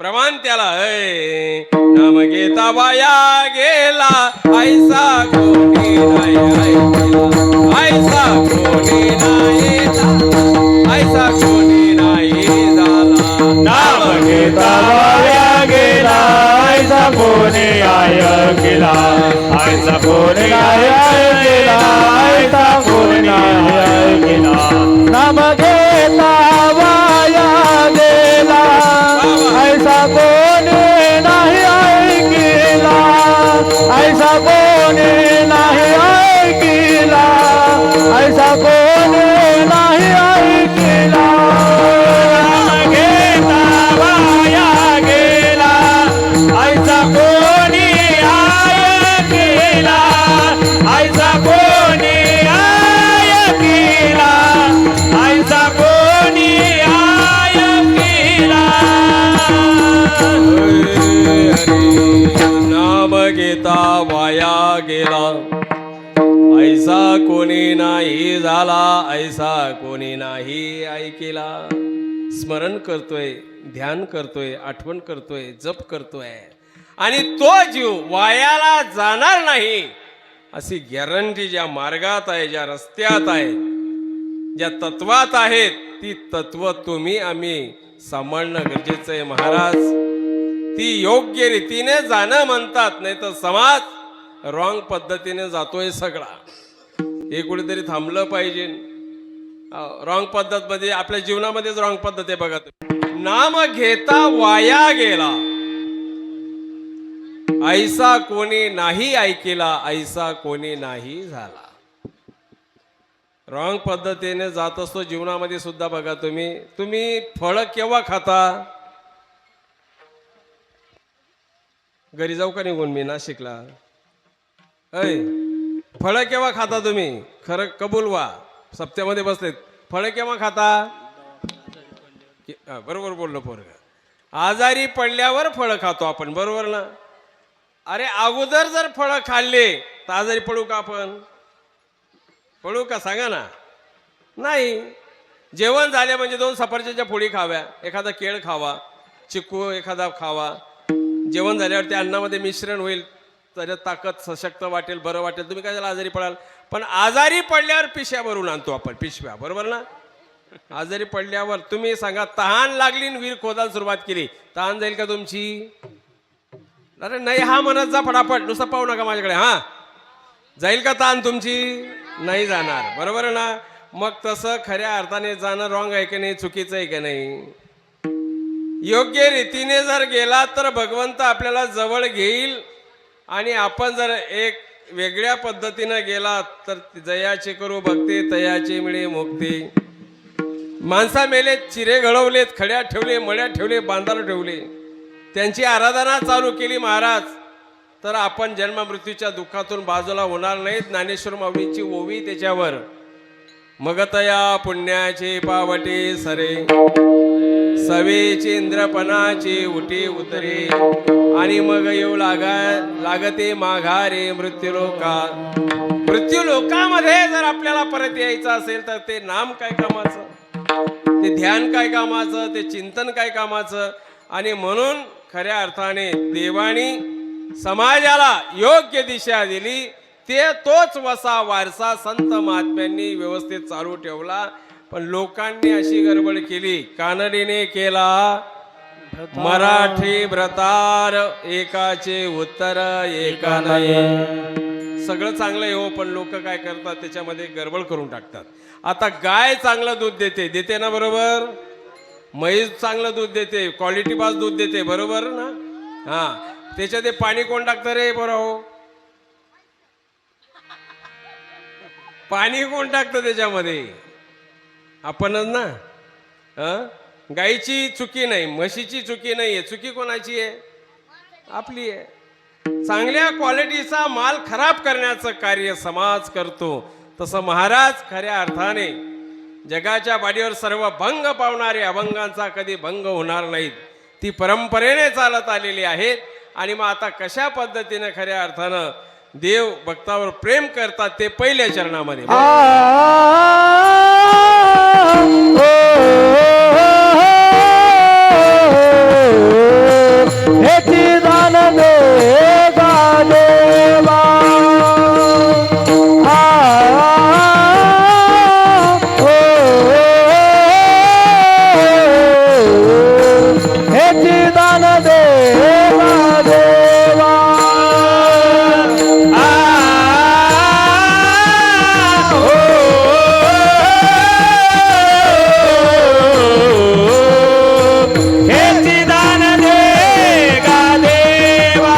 प्रमाण त्याला है. नाम घेता वाया गेला ऐसा कोणी नाही ऐकला. ऐसा कोणी नाही झाला. ऐसा कोणी नाही झाला. नाम घेता वाया गेला ऐसा कोणी ऐकला. ऐसा कोणी ऐकला. ऐसा कोणी ऐकला. नाम घेता वाया गेला ऐसा कोणी नाही ऐकला. ऐसा कोणी नाही ऐकला. ऐसा कोणी नाही ऐकला. नाम घेता वाया गेला ऐसा कोणी ऐकला. ऐसा कोणी ऐकला. ऐसा कोणी ऐकला. नाम घेता वाया गेला ऐसा कोणी नाही झाला. ऐसा कोणी नाही ऐकेला. स्मरण करतोय, ध्यान करतोय, आठवण करतोय, जप करतोय आणि तो जीव वायाला जाणार नाही अशी गॅरंटी ज्या मार्गात आहे, ज्या रस्त्यात आहे, ज्या तत्वात आहेत, ती तत्व तुम्ही आम्ही सांभाळणं गरजेचं आहे महाराज. ती योग्य रीतीने जाणं म्हणतात, नाही तर समाज रॉंग पद्धतीने जातोय सगळा. हे कुठेतरी थांबलं पाहिजे. रॉंग पद्धत मध्ये आपल्या जीवनामध्येच रॉंग पद्धत आहे बघा. नाम घेता वाया गेला ऐसा कोणी नाही ऐकेला. ऐसा कोणी नाही झाला. रॉंग पद्धतीने जात असतो जीवनामध्ये सुद्धा बघा. तुम्ही फळ केव्हा खाता? घरी जाऊ का निघून मी नाशिकला? ऐ फळ केव्हा खाता तुम्ही? खरं कबूल व्हा. सप्त्यामध्ये बसलेत. फळ केव्हा खाता? बरोबर बोललो पोरग. आजारी पडल्यावर फळ खातो आपण, बरोबर ना? अरे अगोदर जर फळं खाल्ले तर आजारी पडू का आपण? पडू का सांगा ना? नाही. जेवण झाले म्हणजे 2 सफरचंदच्या फोडी खाव्या, एखादा केळ खावा, चिकू एखादा खावा. जेवण झाल्यावर त्या अन्नामध्ये मिश्रण होईल, तर ताकद सशक्त वाटेल, बरं वाटेल. तुम्ही कशाला आजारी पडाल? पण आजारी पडल्यावर पिशव्या भरून आणतो आपण, पिशव्या, बरोबर ना? आजारी पडल्यावर तुम्ही सांगा, तहान लागली आणि विहीर खोदायला सुरुवात केली, तहान जाईल का तुमची? अरे नाही हा म्हणत जा फटाफट, नुसतं पाहू नका माझ्याकडे. हा जाईल का तहान तुमची? नाही जाणार, बरोबर आहे ना? मग तसं खऱ्या अर्थाने जाणं रॉंग आहे की नाही, चुकीचं आहे की नाही? योग्य रीतीने जर गेला तर भगवंत आपल्याला जवळ घेईल. आणि आपण जर एक वेगळ्या पद्धतीनं गेला तर जयाचे करू भक्ती, तयाचे मिळे मुक्ती. माणसा मेलेत, चिरे घडवलेत, खड्यात ठेवले, मळ्यात ठेवले, बांधाला ठेवले, त्यांची आराधना चालू केली महाराज, तर आपण जन्म मृत्यूच्या दुःखातून बाजूला होणार नाहीत. ज्ञानेश्वर माऊलींची ओवी त्याच्यावर, मग तया पुण्याचे पावटे सरे, सवेचे इंद्रपणाचे उठे उतरे, आणि मग येऊ लागते माघारे मृत्यूलोका. मृत्यूलोकामध्ये जर आपल्याला परत यायचं असेल तर ते नाम काय कामाचं, ते ध्यान काय कामाचं, ते चिंतन काय कामाचं. आणि म्हणून खऱ्या अर्थाने देवानी समाजाला योग्य दिशा दिली. तोच वसा वारसा संत महात्म्यांनी व्यवस्थित चालू ठेवला. पण लोकांनी अशी गडबड केली, कानडीने केला मराठी व्रतार, एकाचे उत्तर एका नाही. सगळं चांगलं आहे हो, पण लोक काय करतात त्याच्यामध्ये गडबड करून टाकतात. आता गाय चांगलं दूध देते ना, बरोबर? म्हैस चांगलं दूध देते, क्वालिटी पास दूध देते, बरोबर ना? हा, त्याच्यात ते पाणी कोण टाकतं रे बरोबर? पाणी कोण टाकतं त्याच्यामध्ये? आपणच ना. गाईची चुकी नाही, म्हशीची चुकी नाहीये, चुकी कोणाची आहे? आपली आहे. चांगल्या क्वालिटीचा माल खराब करण्याचं कार्य समाज करतो, तसं महाराज खऱ्या अर्थाने जगाच्या पाठीवर सर्व भंग पावणारे अभंगांचा कधी भंग होणार नाहीत. ती परंपरेने चालत आलेली आहेत. आणि मग आता कशा पद्धतीने खऱ्या अर्थानं देव भक्तावर प्रेम करतात ते पहिल्या चरणामध्ये. हेची दान दे गा देवा, हेची दान दे गा देवा, हेची दान दे गा देवा,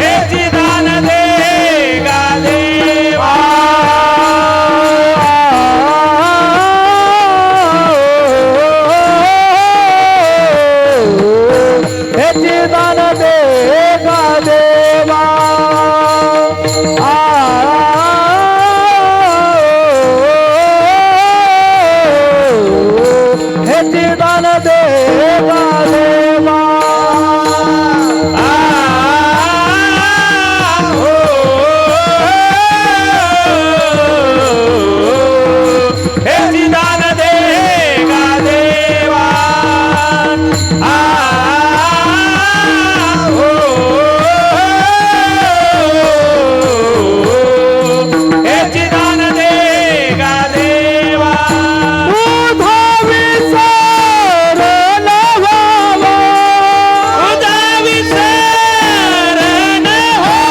हेची दान दे गा देवा, हेची दान दे गा देवा, हेची दान दे गा देवा, हेची दान दे गा देवा, हेची दान दे गा देवा, उधावी शरण व्हावा, उधावी शरण व्हावा, उधावी शरण व्हावा,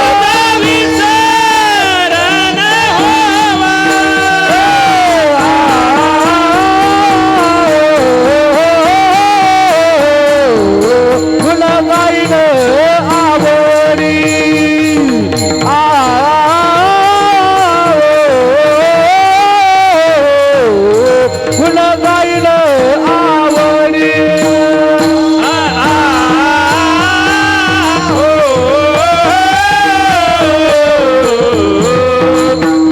उधावी शरण व्हावा, फुल गाईन आवडी,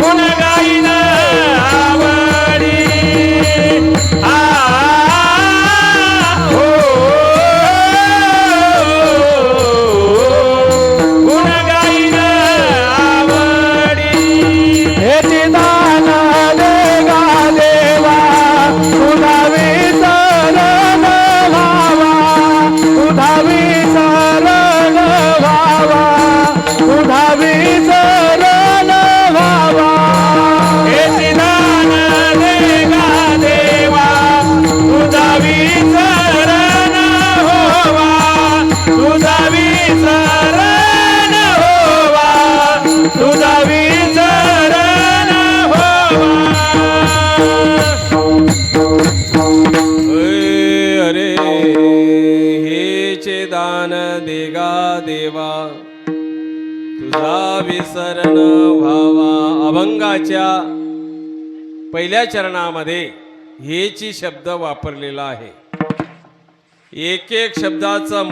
फुल गाईन आवडी, फुल गाईन आवडी, गुण गाईन आवडी, हेची दान दे गा देवा, उधावी शरण व्हावा, उधावी शरण व्हावा, उधावी शरण व्हावा, हेची दान दे गा देवा, उधावी शरण व्हावा, उधावी शरण व्हावा, उधावी शरण अरे हेचे दान देगा देवा, तुझा विसरण व्हावा. अभंगाच्या पहिल्या चरणामध्ये हेची शब्द वापरलेला आहे. एक एक शब्दाचं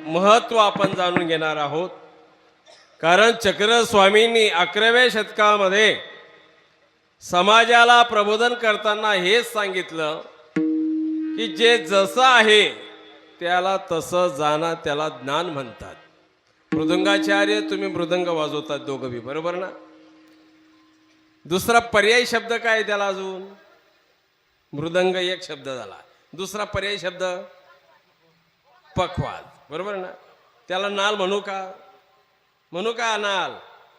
महत्व आपण जाणून घेणार आहोत. कारण चक्र स्वामींनी 11व्या शतकामध्ये समाजाला प्रबोधन करताना हेच सांगितलं की जे जसं आहे त्याला तसं जाणं, त्याला ज्ञान म्हणतात. मृदंगाचार्य, तुम्ही मृदंग वाजवतात दोघं बी, बरोबर ना? दुसरा पर्यायी शब्द काय त्याला? अजून मृदंग एक शब्द झाला, दुसरा पर्यायी शब्द पखवाज, बरोबर ना? त्याला नाल म्हणू का? म्हणू का नाल?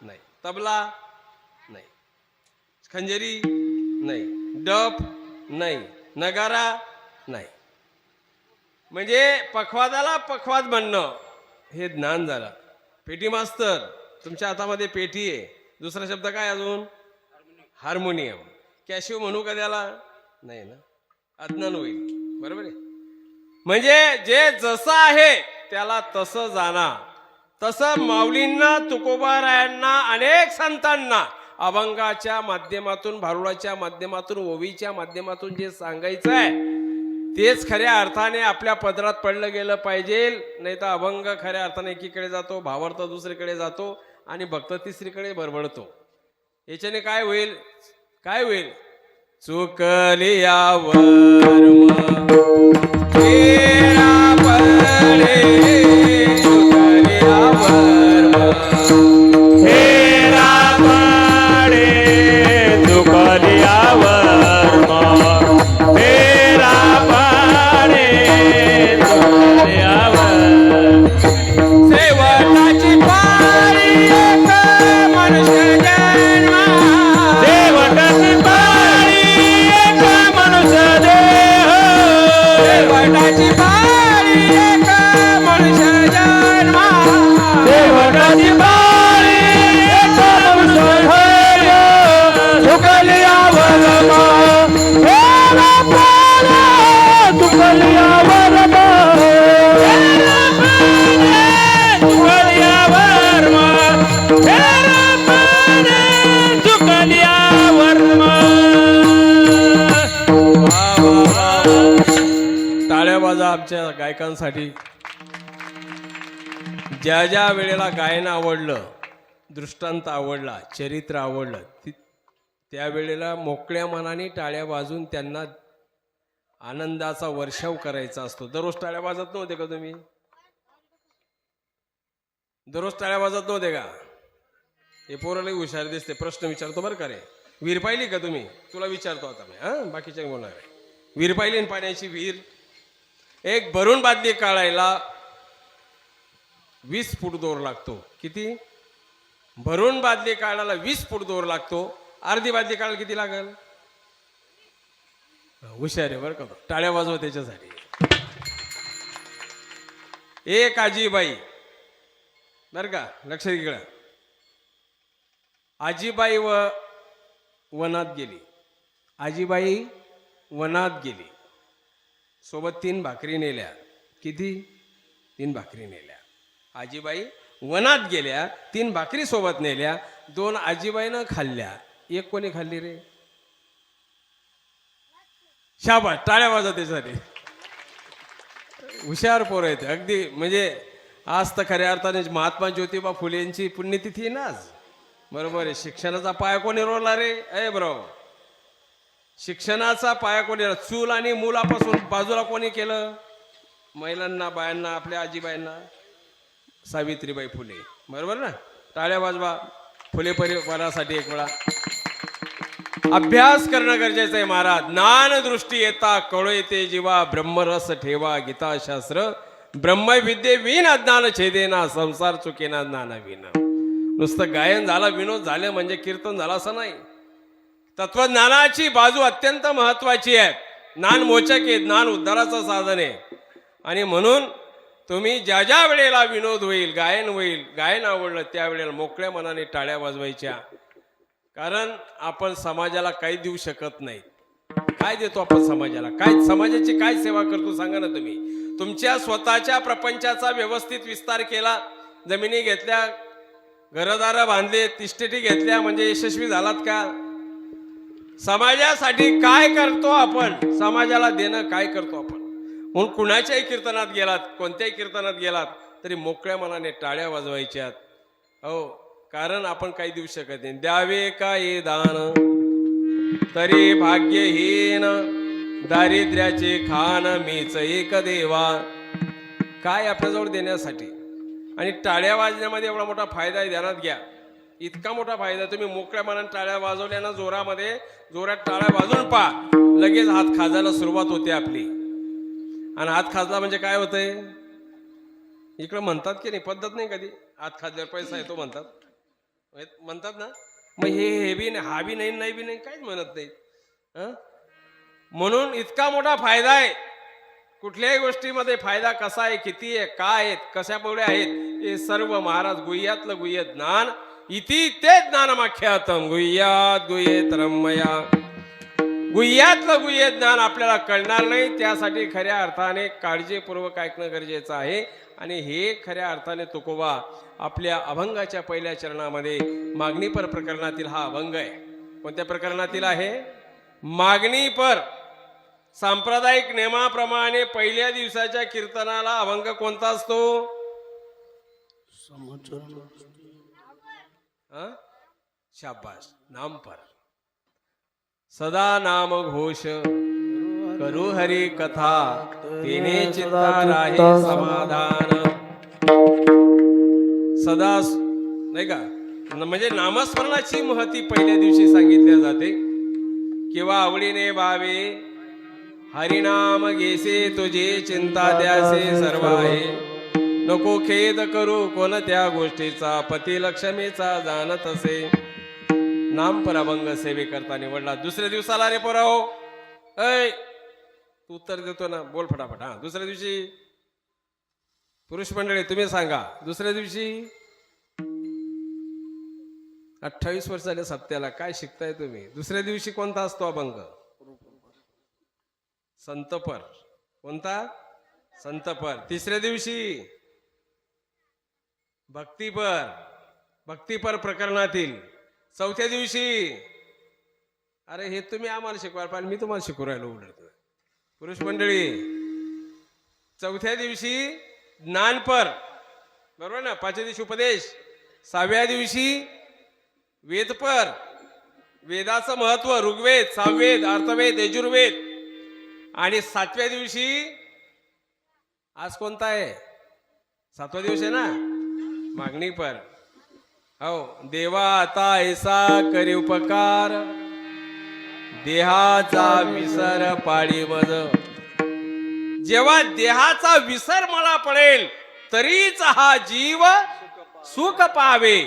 नाही. तबला नाही, खंजरी नाही, डप नाही, नगारा नाही. म्हणजे पखवादाला पखवाद म्हणणं हे ज्ञान झालं. पेटी मास्तर, तुमच्या हातामध्ये पेटी आहे, दुसरा शब्द काय अजून? हार्मोनियम. कॅशिओ म्हणू का त्याला? नाही ना. अज्ञान होईल. बरोबर आहे. म्हणजे जे जसं आहे त्याला तसं जाणा. तसं माऊलींना, तुकोबारायांना, अनेक संतांना अभंगाच्या माध्यमातून, भारुडाच्या माध्यमातून, ओवीच्या माध्यमातून जे सांगायचं आहे तेच खऱ्या अर्थाने आपल्या पदरात पडलं गेलं पाहिजे. नाही तर अभंग खऱ्या अर्थाने एकीकडे जातो, भावार्थ दुसरीकडे जातो आणि भक्त तिसरीकडे बरबडतो. याच्याने काय होईल? काय होईल? चुकलियावर तेरा पडे, चुकलियावर हेरा पडे चुकलियावर हेरा पडे चुकलियावर शेवटाची पारी एक मनुष्य जन्म, शेवटाची पाळी एक मनुष्य देह शेवटाची पारी एक मनुष्य जन्म, शेवटाची पाळी एक मनुष्य देह चुकलियावर हेरा पडे चुकलियावर हेरा पडे चुकलियावर हेरा पडे चुकलियावर टाळ्या वाजा आमच्या गायकांसाठी. ज्या ज्या वेळेला गायन आवडलं, दृष्टांत आवडला, चरित्र आवडलं, त्या वेळेला मोकळ्या मनाने टाळ्या वाजून त्यांना आनंदाचा वर्षाव करायचा असतो. दररोज टाळ्या वाजत नव्हते का तुम्ही? दररोज टाळ्या वाजत नव्हते का? हे पोराला हुशार दिसते. प्रश्न विचारतो बरं का रे. विहीर पाहिली का तुम्ही? तुला विचारतो आता मी. बाकीच्या बोलणार आहे. विहीर पाहिली ना? पाण्याची विहीर. एक भरून बादली काढायला 20 फूट दोर लागतो. किती? भरून बादली काढायला 20 फूट दोर लागतो. अर्धी बादली काढायला किती लागेल? हुशार आहे बरं का. टाळ्या वाजव त्याच्यासाठी. एक आजीबाई बरं का, लक्षात घ्या. आजीबाई वनात गेली. आजीबाई वनात गेली. सोबत 3 भाकरी नेल्या. किती? 3 भाकरी नेल्या. आजीबाई वनात गेल्या, 3 भाकरी सोबत नेल्या. 2 आजीबाईनं खाल्ल्या. एक कोणी खाल्ली रे? शाबास, टाळ्या वाजवा त्यासाठी. हुशार पोर आहेत अगदी. म्हणजे आज तर खऱ्या अर्थाने महात्मा ज्योतिबा फुलेंची पुण्यतिथी ना आज. बरोबर आहे. शिक्षणाचा पाया कोणी रोवला रे? बरोबर. शिक्षणाचा पाया कोणी? चूल आणि मुलापासून बाजूला कोणी केलं? महिलांना, बायांना, आपल्या आजीबाईंना. सावित्रीबाई फुले. बरोबर ना? टाळ्या वाजवा फुले परिवारासाठी एक वेळा. अभ्यास करणं गरजेचं आहे महाराज. ज्ञान दृष्टी येता कळो येते जीवा, ब्रह्मरस ठेवा गीताशास्त्र, ब्रह्मविद्ये विन अज्ञान छेदेना, संसार चुकेना ज्ञान विना. नुसतं गायन झाला, विनोद झाले म्हणजे कीर्तन झालं असं नाही. तत्वज्ञानाची बाजू अत्यंत महत्वाची आहे. ज्ञान मोचक आहे, ज्ञान उद्धाराचं साधन आहे. आणि म्हणून तुम्ही ज्या ज्या वेळेला विनोद होईल, गायन होईल, गायन आवडलं, त्या वेळेला मोकळ्या मनाने टाळ्या वाजवायच्या. कारण आपण समाजाला काही देऊ शकत नाही. काय देतो आपण समाजाला? काय समाजाची काय सेवा करतो सांगा ना तुम्ही. तुमच्या स्वतःच्या प्रपंचाचा व्यवस्थित विस्तार केला, जमिनी घेतल्या, घरदार बांधले, इस्टेटी घेतल्या, म्हणजे यशस्वी झालात का? समाजासाठी काय करतो आपण? समाजाला देणं काय करतो आपण? म्हणून कुणाच्याही कीर्तनात गेलात, कोणत्याही कीर्तनात गेलात तरी मोकळ्या मनाने टाळ्या वाजवायच्यात. हो, कारण आपण काही देऊ शकत नाही. द्यावे काय दान तरी भाग्यहीन, दारिद्र्याचे खान मीच एक देवा. काय आपल्याजवळ देण्यासाठी? आणि टाळ्या वाजण्यामध्ये एवढा मोठा फायदा आहे, ध्यानात घ्या. इतका मोठा फायदा. तुम्ही मोकळ्या मनाने टाळ्या वाजवल्या ना, जोरामध्ये, जोरात टाळ्या वाजवून पहा, लगेच हात खाजायला सुरुवात होते आपली. आणि हात खाजला म्हणजे काय होतंय? इकडं म्हणतात की नाही, पद्धत नाही कधी, हात खाजल्यावर पैसा येतो म्हणतात. म्हणतात ना. मग हे बी नाही, हा बी नाही, नाही बी नाही, काहीच म्हणत नाही. म्हणून इतका मोठा फायदा आहे. कुठल्याही गोष्टीमध्ये फायदा कसा आहे, किती आहे, काय आहेत, कशामुळे आहेत, हे सर्व महाराज गुह्यातलं गुह्य ज्ञान. इति ते ज्ञानमाख्यातम गुह्यात गुह्येतरम मया. गुह्यातलं गुह्य ज्ञान आपल्याला कळणार नाही. त्यासाठी खऱ्या अर्थाने काळजीपूर्वक ऐकणं गरजेचं आहे. आणि हे खऱ्या अर्थाने तुकोबा आपल्या अभंगाच्या पहिल्या चरणामध्ये मागणीपर प्रकरणातील हा अभंग आहे. कोणत्या प्रकरणातील आहे? मागणीपर. सांप्रदायिक नियमाप्रमाणे पहिल्या दिवसाच्या कीर्तनाला अभंग कोणता असतो? शाबास, नामपर. सदा नाम घोष करू हरी कथा, तिने चित्ता राही समाधान. सदा नाही का, म्हणजे नामस्मरणाची महती पहिल्या दिवशी सांगितल्या जाते. किंवा आवडीने भावे हरिनाम घेसे, तुझी चिंता द्यासे सर्व आहे. नको खेद करू कोणत्या गोष्टीचा, पती लक्ष्मीचा जाणत असे. नाम पर अभंग सेवे करता निवडला. दुसऱ्या दिवसाला रे पोराओ, ऐ तू उत्तर देतो ना, बोल फटाफट. हा, दुसऱ्या दिवशी पुरुष मंडळी तुम्ही सांगा, दुसऱ्या दिवशी 28 वर्ष झाले सप्त्याला, काय शिकताय तुम्ही? दुसऱ्या दिवशी कोणता असतो अभंग? संतपर. कोणता? संतपर. तिसऱ्या दिवशी भक्तिपर, भक्तिपर प्रकरणातील. चौथ्या दिवशी, अरे हे तुम्ही आम्हाला शिकवाल पण मी तुम्हाला शिकू राहिलो उलट. पुरुष मंडळी, चौथ्या दिवशी ज्ञानपर, बरोबर ना? पाचव्या दिवशी उपदेश, सहाव्या दिवशी वेदपर, वेदाचं महत्व, ऋग्वेद, सामवेद, अर्थवेद, यजुर्वेद. आणि सातव्या दिवशी, आज कोणता आहे? सातवा दिवस आहे ना, मागणीपर. हो, देवा आता ऐसा करी उपकार, देहाचा विसर पाळी मज. जेव्हा देहाचा विसर मला पडेल तरीच हा जीव सुख पावे,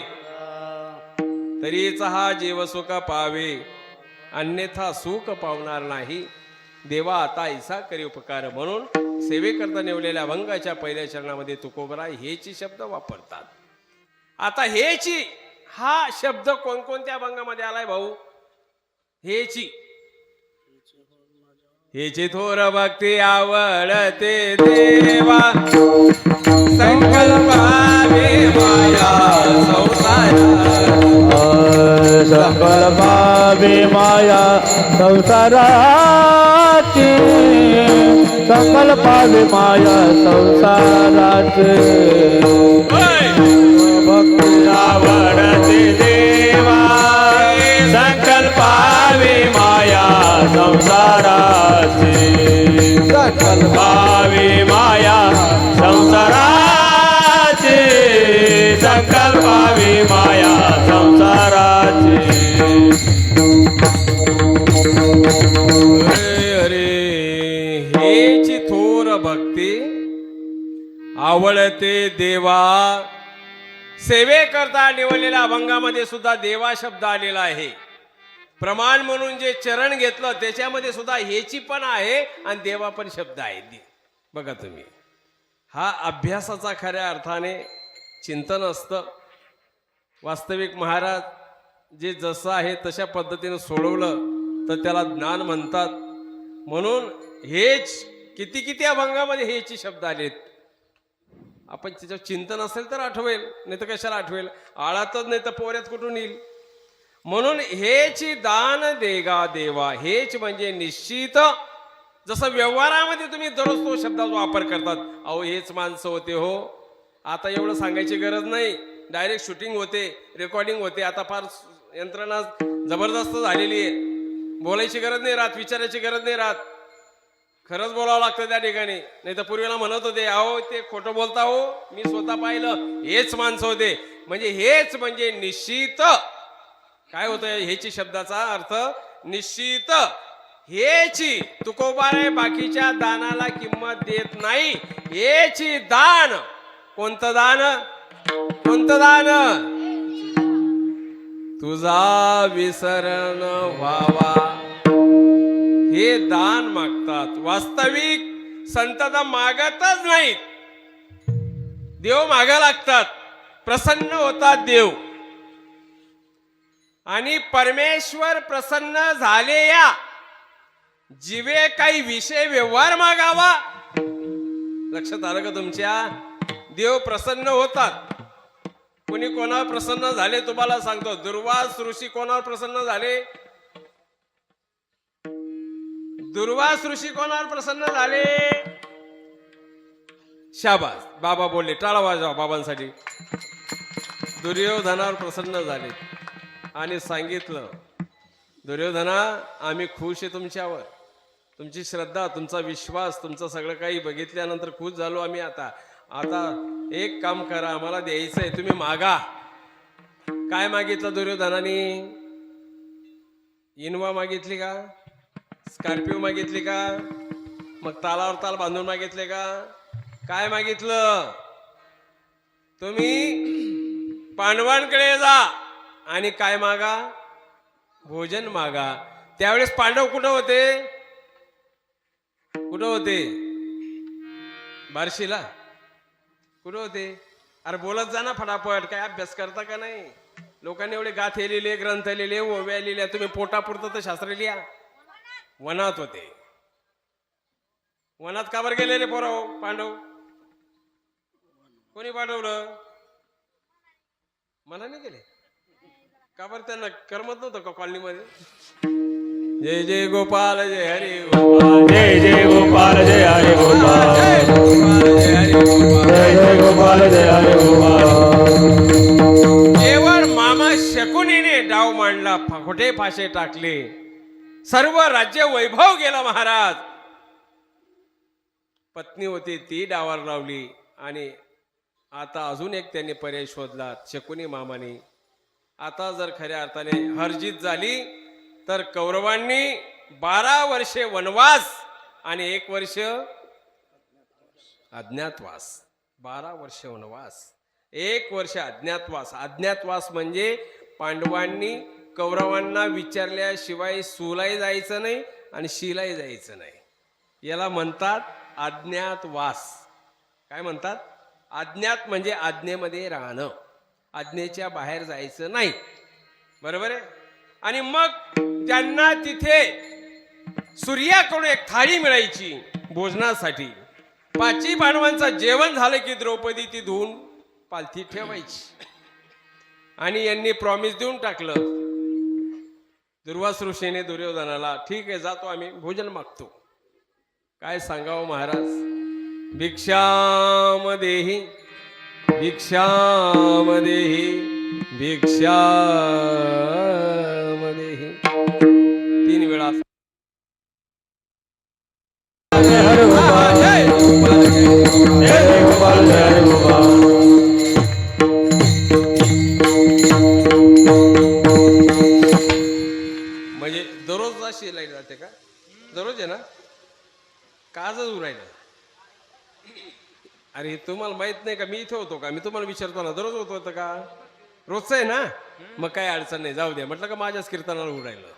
तरीच हा जीव सुख पावे, अन्यथा सुख पावणार नाही. देवा आता ऐसा करी उपकार. म्हणून सेवेकरता निवडलेल्या अभंगाच्या पहिल्या चरणामध्ये तुकोबरा हेची शब्द वापरतात. आता हेची हा शब्द कोणकोणत्या अभंगामध्ये आलाय भाऊ? हेची, हेची थोर भक्ती आवडते देवा, संकल्पावे माया संसारा, संकल्पावे माया संसाराची, संकल्पावे माया संसाराची. भक्ती आवडते देवा, संकल्पावे माया संसाराची, संकल्पावे माया संसाराची, संकल्पावे माया संसाराची. अरे हेची थोर भक्ती आवडते देवा. सेवे करता निवडलेल्या अभंगामध्ये सुद्धा देवा शब्द आलेला आहे. प्रमाण म्हणून जे चरण घेतलं त्याच्यामध्ये सुद्धा हेची पण आहे आणि देवा पण शब्द आहे. बघा तुम्ही, हा अभ्यासाचा खऱ्या अर्थाने चिंतन असतं. वास्तविक महाराज जे जसं आहे तशा पद्धतीने सोडवलं तर त्याला ज्ञान म्हणतात. म्हणून हेच किती किती अभंगामध्ये हेची शब्द आलेत. आपण त्याच्यावर चिंतन असेल तर आठवेल, नाही तर कशाला आठवेल? आळातच नाही तर पोऱ्यात कुठून येईल? म्हणून हेची दान देगा देवा. हेच म्हणजे निश्चित. जसं व्यवहारामध्ये तुम्ही दररोज तो शब्दाचा वापर करतात, अहो हेच माणसं होते हो. आता एवढं सांगायची गरज नाही, डायरेक्ट शूटिंग होते, रेकॉर्डिंग होते. आता फार यंत्रणा जबरदस्त झालेली आहे. बोलायची गरज नाही राहत, विचारायची गरज नाही राहत. खरंच बोलावं लागतं त्या ठिकाणी. नाही तर पूर्वीला म्हणत होते, अहो ते खोटं बोलता हो, मी स्वतः पाहिलं, हेच माणसं होते. म्हणजे हेच म्हणजे निश्चित. काय होतं हेची शब्दाचा अर्थ? निश्चित. हेची तुकोबारे बाकीच्या दानाला किंमत देत नाही. हेची दान. कोणतं दान? कोणतं दान? तुझा विसरण व्हावा हे दान मागतात. वास्तविक संत तर मागतच नाहीत, देव मागा लागतात. प्रसन्न होतात देव. आणि परमेश्वर प्रसन्न झाले या जीवे काही विषय व्यवहार मागावा. लक्षात आलं का तुमच्या? देव प्रसन्न होतात. कोणी कोणावर प्रसन्न झाले तुम्हाला सांगतो. दुर्वास ऋषी कोणावर प्रसन्न झाले? दुर्वास ऋषी कोणावर प्रसन्न झाले? शाबास, बाबा बोलले, टाळा वाजवा बाबांसाठी. दुर्योधनावर प्रसन्न झाले आणि सांगितलं, दुर्योधना आम्ही खुश आहे तुमच्यावर. तुमची श्रद्धा, तुमचा विश्वास, तुमचं सगळं काही बघितल्यानंतर खुश झालो आम्ही. आता एक काम करा, आम्हाला द्यायचंय, तुम्ही मागा. काय मागितलं दुर्योधनाने? इनोवा मागितली का? स्कॉर्पिओ मागितली का? मग तालावर ताल बांधून मागितले का? काय मागितलं? तुम्ही पांडवांकडे जा आणि काय मागा? भोजन मागा. त्यावेळेस पांडव कुठं होते? कुठं होते? बार्शीला कुठं होते? अरे बोलत जा ना फटाफट. काय अभ्यास करता का नाही? लोकांनी एवढे गाथे लिहिले, ग्रंथ लिहिले, ओव्या लिहिल्या, तुम्ही पोटापुरतं तर शास्त्र लिहा. वनात होते. वनात का बरं गेले रे पोराव पांडव? कोणी पाठवलं? मनाने गेले का बरं? त्यांना करमत नव्हतं का कॉलनीमध्ये? जय जय गोपाल जय हरी गोपाल, जय जय गोपाल जय हरी गोपाल, जय गोपाल जय हरी गोपाल, जय जय गोपाल जय हरी गोपाल. केवळ मामा शकुनीने डाव मांडला, खोटे फाशे टाकले, सर्व राज्य वैभव गेला महाराज. पत्नी होती ती डावाला लावली आणि आता अजून एक त्यांनी पर्याय शोधला शकुनी मामाने. आता जर खऱ्या अर्थाने हरजीत झाली तर कौरवांनी 12 वर्षे वनवास आणि 1 वर्ष अज्ञातवास. 12 वर्ष वनवास, 1 वर्ष अज्ञातवास. अज्ञातवास म्हणजे पांडवांनी कौरवांना विचारल्याशिवाय सुलाही जायचं नाही आणि शिलाही जायचं नाही. याला म्हणतात अज्ञातवास. काय म्हणतात? अज्ञात म्हणजे आज्ञेमध्ये राहणं, आज्ञेच्या बाहेर जायचं नाही. बरोबर आहे? आणि मग त्यांना तिथे सूर्याकडून एक थाळी मिळायची भोजनासाठी. 5 पांडवांचं जेवण झालं की द्रौपदी ती धुवून पालथी ठेवायची. आणि यांनी प्रॉमिस देऊन टाकलं दुर्वास ऋषीने दुर्योधनाला, ठीक आहे जातो आम्ही, भोजन मागतो. काय सांगावं महाराज? भिक्षाम देहि भिक्षाम देहि भिक्षाम देहि 3 वेळा. जय हरी गोपाल, जय गोपाल, जय जय गोपाल जय हरी गोपाल. म्हणजे दररोज अशी लाईट जाते का? दररोज आहे ना? काजच उरायला. अरे तुम्हाला माहित नाही का? मी इथे होतो का? मी तुम्हाला विचारतो ना, दररोज होतं का? रोजचं आहे ना? मग काय अडचण नाही, जाऊ द्या म्हटलं का माझ्याच कीर्तनाला उरायलं.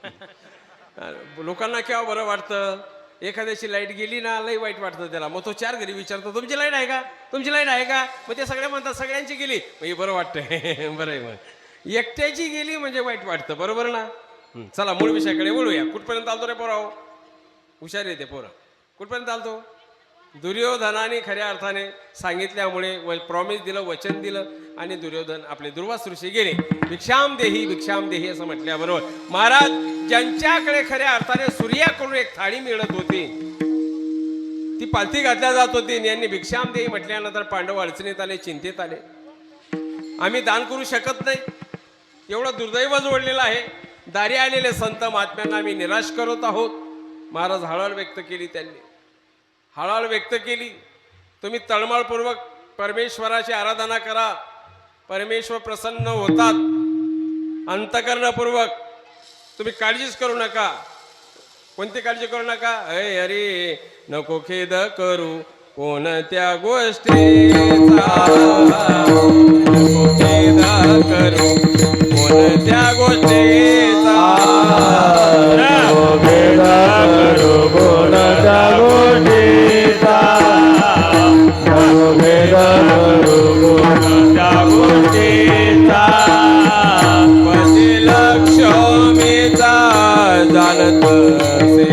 लोकांना केव्हा बरं वाटतं? एखाद्याची लाईट गेली ना, लई वाईट वाटतं त्याला. मग तो 4 घरी विचारतो, तुमची लाईट आहे का? तुमची लाईट आहे का? मग ते सगळे म्हणतात सगळ्यांची गेली. मग हे बरं वाटतंय. बरं आहे. मग एकट्याची गेली म्हणजे वाईट वाटतं. बरोबर ना? चला मूळ विषयाकडे बोलूया. कुठपर्यंत आलतो रे पोराव? हुशार येते पोरं. कुठपर्यंत आलतो? दुर्योधनाने खऱ्या अर्थाने सांगितल्यामुळे प्रॉमिस दिलं, वचन दिलं आणि दुर्योधन आपले दुर्वास ऋषी गेले. भिक्षाम देही असं म्हटल्याबरोबर महाराज ज्यांच्याकडे खऱ्या अर्थाने सूर्याकडून एक थाळी मिळत होती, ती पालथी घातल्या जात होती, यांनी भिक्षाम देही म्हटल्यानंतर पांडव अडचणीत आले, चिंतेत आले. आम्ही दान करू शकत नाही, एवढं दुर्दैव जोडलेलं आहे. दारी आलेले संत महात्म्यांना आम्ही निराश करत आहोत. महाराज हळहळ व्यक्त केली, त्यांनी हळहळ व्यक्त केली. तुम्ही तळमळपूर्वक परमेश्वराची आराधना करा, परमेश्वर प्रसन्न होतात. अंतकरणपूर्वक तुम्ही काळजीच करू नका. कोणती काळजी करू नका? अरे नको खेद करू कोणत्या गोष्टीचा, नको खेद करू कोणत्या गोष्टीचा, नको खेद करू कोणत्या गोष्टीचा, नको खेद करू कोणत्या गोष्टीचा. पती लक्ष्मीचा जाणत असे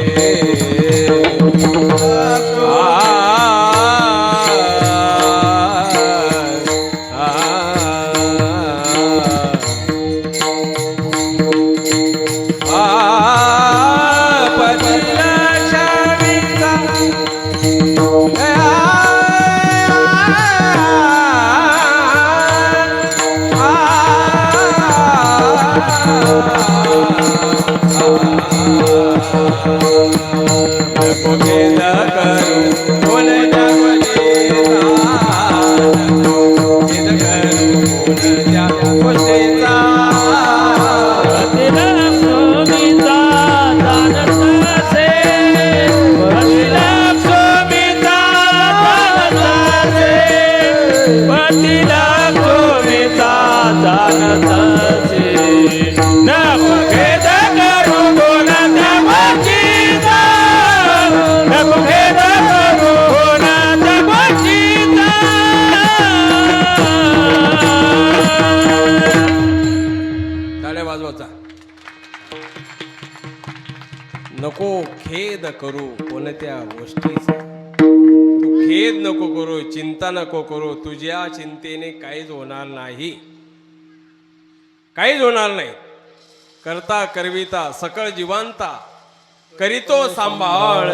ती लक्ष्मीचा जाणतसे नको भेद करू कोणाच्या गोष्टीचा नको भेद करू कोणाच्या गोष्टीचा टाळ्या वाजवायचा नको खेद करू कोणत्या गोष्टीचा तू खेद नको करू चिंता नको करू तुझ्या चिंतेने काहीच होणार नाही काहीच होणार नाही करता करविता सकळ जीवांता करीतो सांभाळ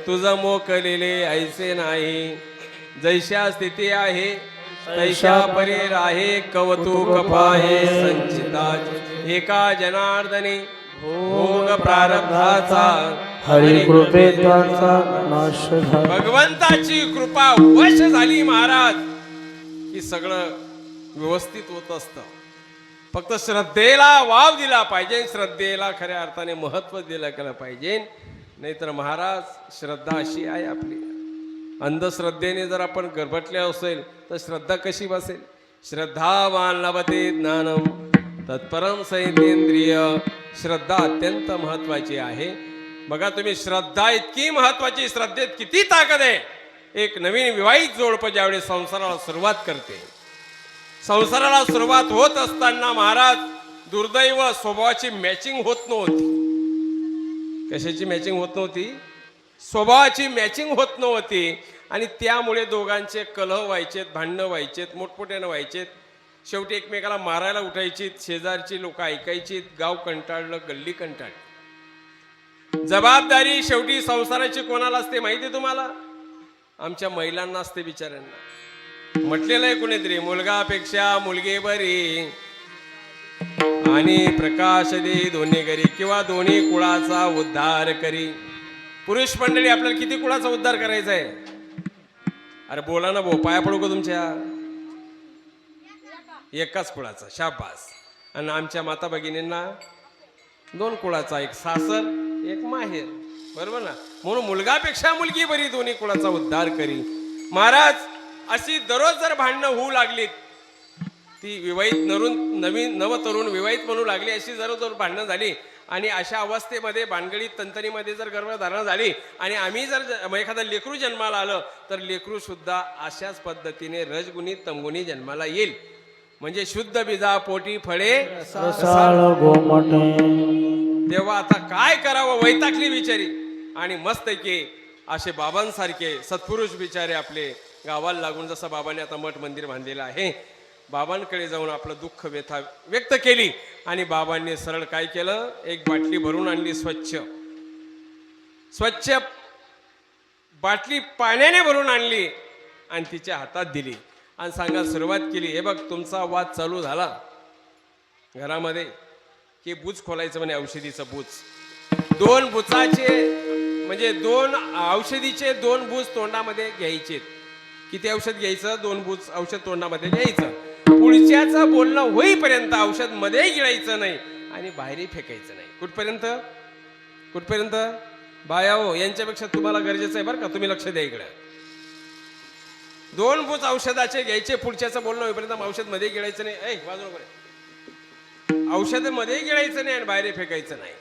तुझं मोकलेले ऐसे नाही जैशा स्थिती आहे तैशा परीर आहे कवतुक पाहे संचिता एका जनार्दने भोग प्रारब्धाचा हरी कृपेचा नाश झाला. भगवंताची कृपा वश झाली महाराज की सगळं व्यवस्थित होत असतं फक्त श्रद्धेला वाव दिला पाहिजे श्रद्धेला खऱ्या अर्थाने महत्व दिलं गेलं पाहिजे नाहीतर महाराज श्रद्धा अशी आहे आपली अंधश्रद्धेने जर आपण गरबटले असेल तर श्रद्धा कशी बसेल श्रद्धावान लभते ज्ञानम तत्परम संयतेंद्रिय श्रद्धा अत्यंत महत्वाची आहे बघा तुम्ही श्रद्धा इतकी महत्वाची श्रद्धेत किती ताकद आहे एक नवीन विवाहित जोडपं ज्यावेळी संसाराला सुरुवात करते संसाराला सुरुवात होत असताना महाराज दुर्दैव स्वभावाची मॅचिंग होत नव्हती कशाची मॅचिंग होत नव्हती स्वभावाची मॅचिंग होत नव्हती आणि त्यामुळे दोघांचे कलह व्हायचेत भांडणं व्हायचेत मोठमोठ्यानं व्हायचेत शेवटी एकमेकाला मारायला उठायची शेजारची लोक ऐकायची गाव कंटाळलं गल्ली कंटाळली जबाबदारी शेवटी संसाराची कोणाला असते माहिती तुम्हाला आमच्या महिलांना असते बिचाऱ्यांना म्हटलेलं आहे कुणीतरी मुलगापेक्षा मुलगी बरी आणि प्रकाश दे दोन्ही घरी किंवा दोन्ही कुळाचा उद्धार करी पुरुष मंडळी आपल्याला किती कुळाचा उद्धार करायचा आहे अरे बोला ना भाऊ पाया पडू का तुमच्या एकाच कुळाचा शाबास आणि आमच्या माता भगिनींना दोन कुळाचा एक सासर एक माहेर बरोबर ना म्हणून मुलगापेक्षा मुलगी बरी दोन्ही कुळाचा उद्धार करी महाराज अशी दररोज जर भांडणं होऊ लागली ती विवाहित नवीन नवतरुण विवाहित म्हणू लागली अशी जर भांडणं झाली आणि अशा अवस्थेमध्ये भानगडीत तंतनीमध्ये जर गर्भधारणा झाली आणि आम्ही जर एखादं लेकरू जन्माला आलं तर लेकरू सुद्धा अशाच पद्धतीने रजगुणी तमगुणी जन्माला येईल म्हणजे शुद्ध बीजा पोटी फळे रसाळ गोमटे तेव्हा आता काय करावं वैतागली बिचारी आणि मस्त की असे बाबांसारखे सत्पुरुष बिचारे आपले गावाला लागून जसं बाबांनी आता मठ मंदिर बांधलेलं आहे बाबांकडे जाऊन आपलं दुःख व्यथा व्यक्त केली आणि बाबांनी सरळ काय केलं एक बाटली भरून आणली स्वच्छ बाटली पाण्याने भरून आणली आणि तिच्या हातात दिली आणि सांगायला सुरुवात केली हे बघ तुमचा वाद चालू झाला घरामध्ये की बुच खोलायचं म्हणे औषधीचं बुच दोन बुचाचे म्हणजे दोन औषधीचे दोन बुच तोंडामध्ये घ्यायचे किती औषध घ्यायचं दोन बुच औषध तोंडामध्ये घ्यायचं पुढच्याचं बोलणं होईपर्यंत औषध मध्ये गिळायचं नाही आणि बाहेरही फेकायचं नाही कुठपर्यंत बाया हो यांच्यापेक्षा तुम्हाला गरजेचं आहे बरं का तुम्ही लक्ष द्या इकडे दोन बुच औषधाचे घ्यायचे पुढच्याचं बोलणं होईपर्यंत औषध मध्ये गिळायचं नाही ऐ बाजूला बरे औषध मध्ये गिळायचं नाही आणि बाहेर फेकायचं नाही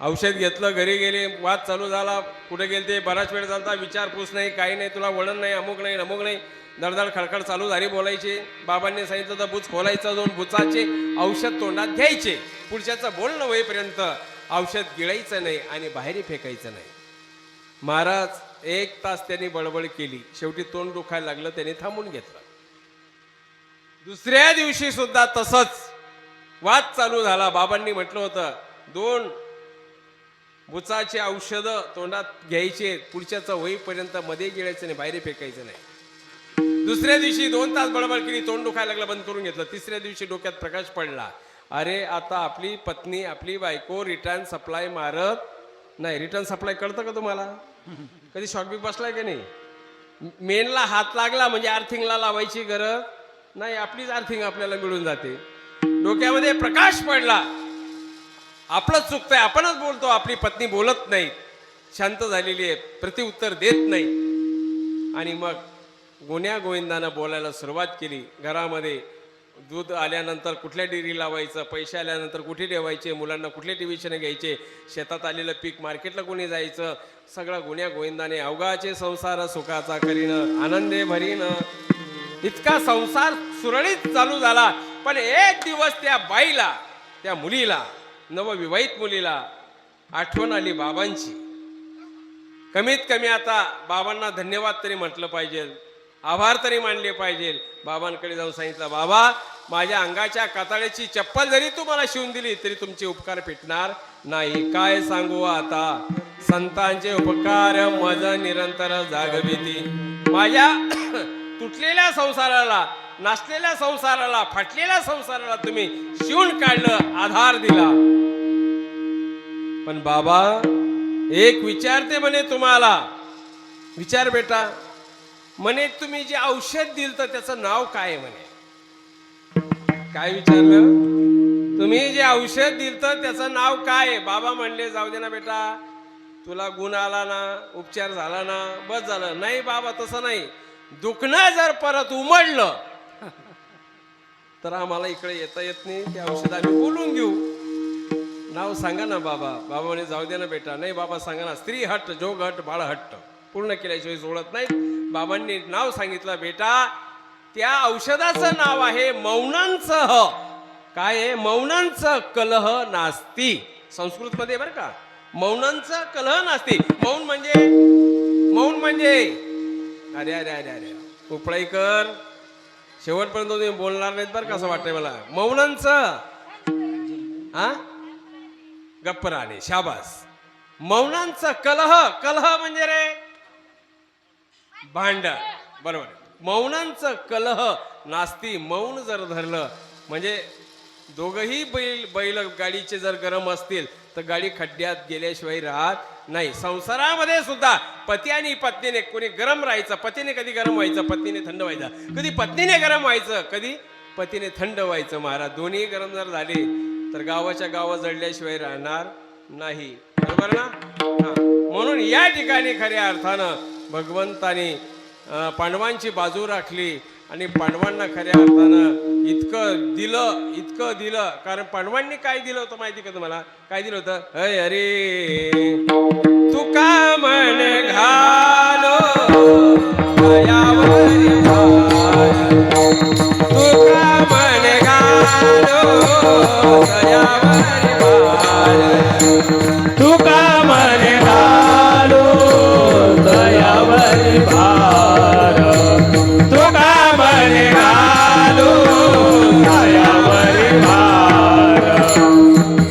औषध घेतलं घरी गेले वाद चालू झाला कुठे गेले ते बराच वेळ झाला विचारपूस नाही काही नाही तुला वळण नाही अमुक नाही नमुक नाही दडदड खडखड चालू झाली बोलायचे बाबांनी सांगितलं तर बुच खोलायचं दोन बुचाचे औषध तोंडात घ्यायचे पुढच्याचं बोलणं होईपर्यंत औषध गिळायचं नाही आणि बाहेर फेकायचं नाही महाराज 1 तास त्यांनी बडबड केली शेवटी तोंड दुखायला लागलं त्यांनी थांबून घेतलं दुसऱ्या दिवशी सुद्धा तसंच वाद चालू झाला बाबांनी म्हटलं होतं 2 बुचाचे औषध तोंडात घ्यायचे पुढच्याचं होईपर्यंत मध्ये गिळायचं नाही बाहेर फेकायचं नाही दुसऱ्या दिवशी 2 तास बडबड केली तोंड दुखायला लागलं बंद करून घेतलं तिसऱ्या दिवशी डोक्यात प्रकाश पडला अरे आता आपली पत्नी आपली बायको रिटर्न सप्लाय मारत नाही रिटर्न सप्लाय कळतं का तुम्हाला कधी शॉक बी बसलाय का नाही मेनला हात लागला म्हणजे आर्थिंगला लावायची गरज नाही आपलीच आर्थिंग आपल्याला मिळून जाते डोक्यामध्ये प्रकाश पडला आपलंच चुकतंय आपणच बोलतो आपली पत्नी बोलत नाही शांत झालेली आहे प्रत्युत्तर देत नाही आणि मग गुण्या गोविंदानं बोलायला सुरुवात केली. घरामध्ये दूध आल्यानंतर कुठल्या डेअरी लावायचं, पैसे आल्यानंतर कुठे ठेवायचे, मुलांना कुठले ट्युशन घ्यायचे, शेतात आलेलं पीक मार्केटला कोणी जायचं, सगळा गुण्या गोविंदाने अवघाचे संसार सुखाचा करीनं आनंदे भरीनं इतका संसार सुरळीत चालू झाला. पण एक दिवस त्या बाईला, त्या मुलीला, नवविवाहित मुलीला आठवण आली बाबांची. कमीत कमी आता बाबांना धन्यवाद तरी म्हटलं पाहिजे, आभार तरी मानले पाहिजे. बाबांकडे जाऊन सांगितलं, बाबा माझ्या अंगाच्या कातळ्याची चप्पल जरी तू मला शिवून दिली तरी तुमचे उपकार फिटणार नाही. काय सांगू आता, संतांचे उपकार मज निरंतर जागविती. माझ्या तुटलेल्या संसाराला, नाचलेल्या संसाराला, फाटलेल्या संसाराला तुम्ही शिवून काढलं, आधार दिला. पण बाबा एक विचारते म्हणे तुम्हाला, विचार बेटा, म्हणे तुम्ही जे औषध दिलं तर त्याचं नाव काय आहे म्हणे. काय विचारलं, तुम्ही जे औषध दिलं तर त्याचं नाव काय आहे. बाबा म्हणले जाऊ दे ना बेटा, तुला गुण आला ना, उपचार झाला ना, बस झालं. नाही बाबा तसं नाही, दुखणं जर परत उमडलं तर आम्हाला इकडे येता येत नाही, ते औषध आम्ही बोलून घेऊ. नाव सांगा ना बाबा. बाबा म्हणे जाऊ दे ना बेटा. नाही बाबा सांगा ना, स्त्री हट्ट, जोग हट्ट, बाळ हट्ट पूर्ण केल्याशिवाय सोडत नाही. बाबांनी नाव सांगितलं, बेटा त्या औषधाचं नाव आहे मौनांसह. काय आहे, मौनांचं कलह नास्ती. संस्कृत मध्ये बरं का, मौनांचं कलह नास्ती. मौन म्हणजे अरे अरे अरे अरे उपळाईकर, शेवटपर्यंत तुम्ही बोलणार नाहीत बरं का, असं वाटतंय मला. मौनांचं हा गप्प राहणे, शाबास. मौनांचं कलह, कलह म्हणजे रे भांडण, बरोबर. मौनांचं कलह नास्ती. मौन जर धरलं म्हणजे दोघही बैल गाडीचे जर गरम असतील तर गाडी खड्ड्यात गेल्याशिवाय राहत नाही. संसारामध्ये सुद्धा पती आणि पत्नीने कोणी गरम राहायचं, पतीने कधी गरम व्हायचं, पत्नीने थंड व्हायचं, कधी पत्नीने गरम व्हायचं, कधी पतीने थंड व्हायचं. महाराज दोन्ही गरम जर झाले तर गावाच्या गावात जळल्याशिवाय राहणार नाही, बरोबर ना. म्हणून या ठिकाणी खऱ्या अर्थानं भगवंताने पांडवांची बाजू राखली आणि पांडवांना खऱ्या अर्थानं इतकं दिलं. कारण पांडवांनी काय दिलं होतं माहिती का तुम्हाला? काय दिलं होतं? अय अरे तुका मन घालो दयावरी भार, तुका मन घालो दयावरी भार, तुका मन घालो दयावरी भार, तुका मन घालो दयावरी भार,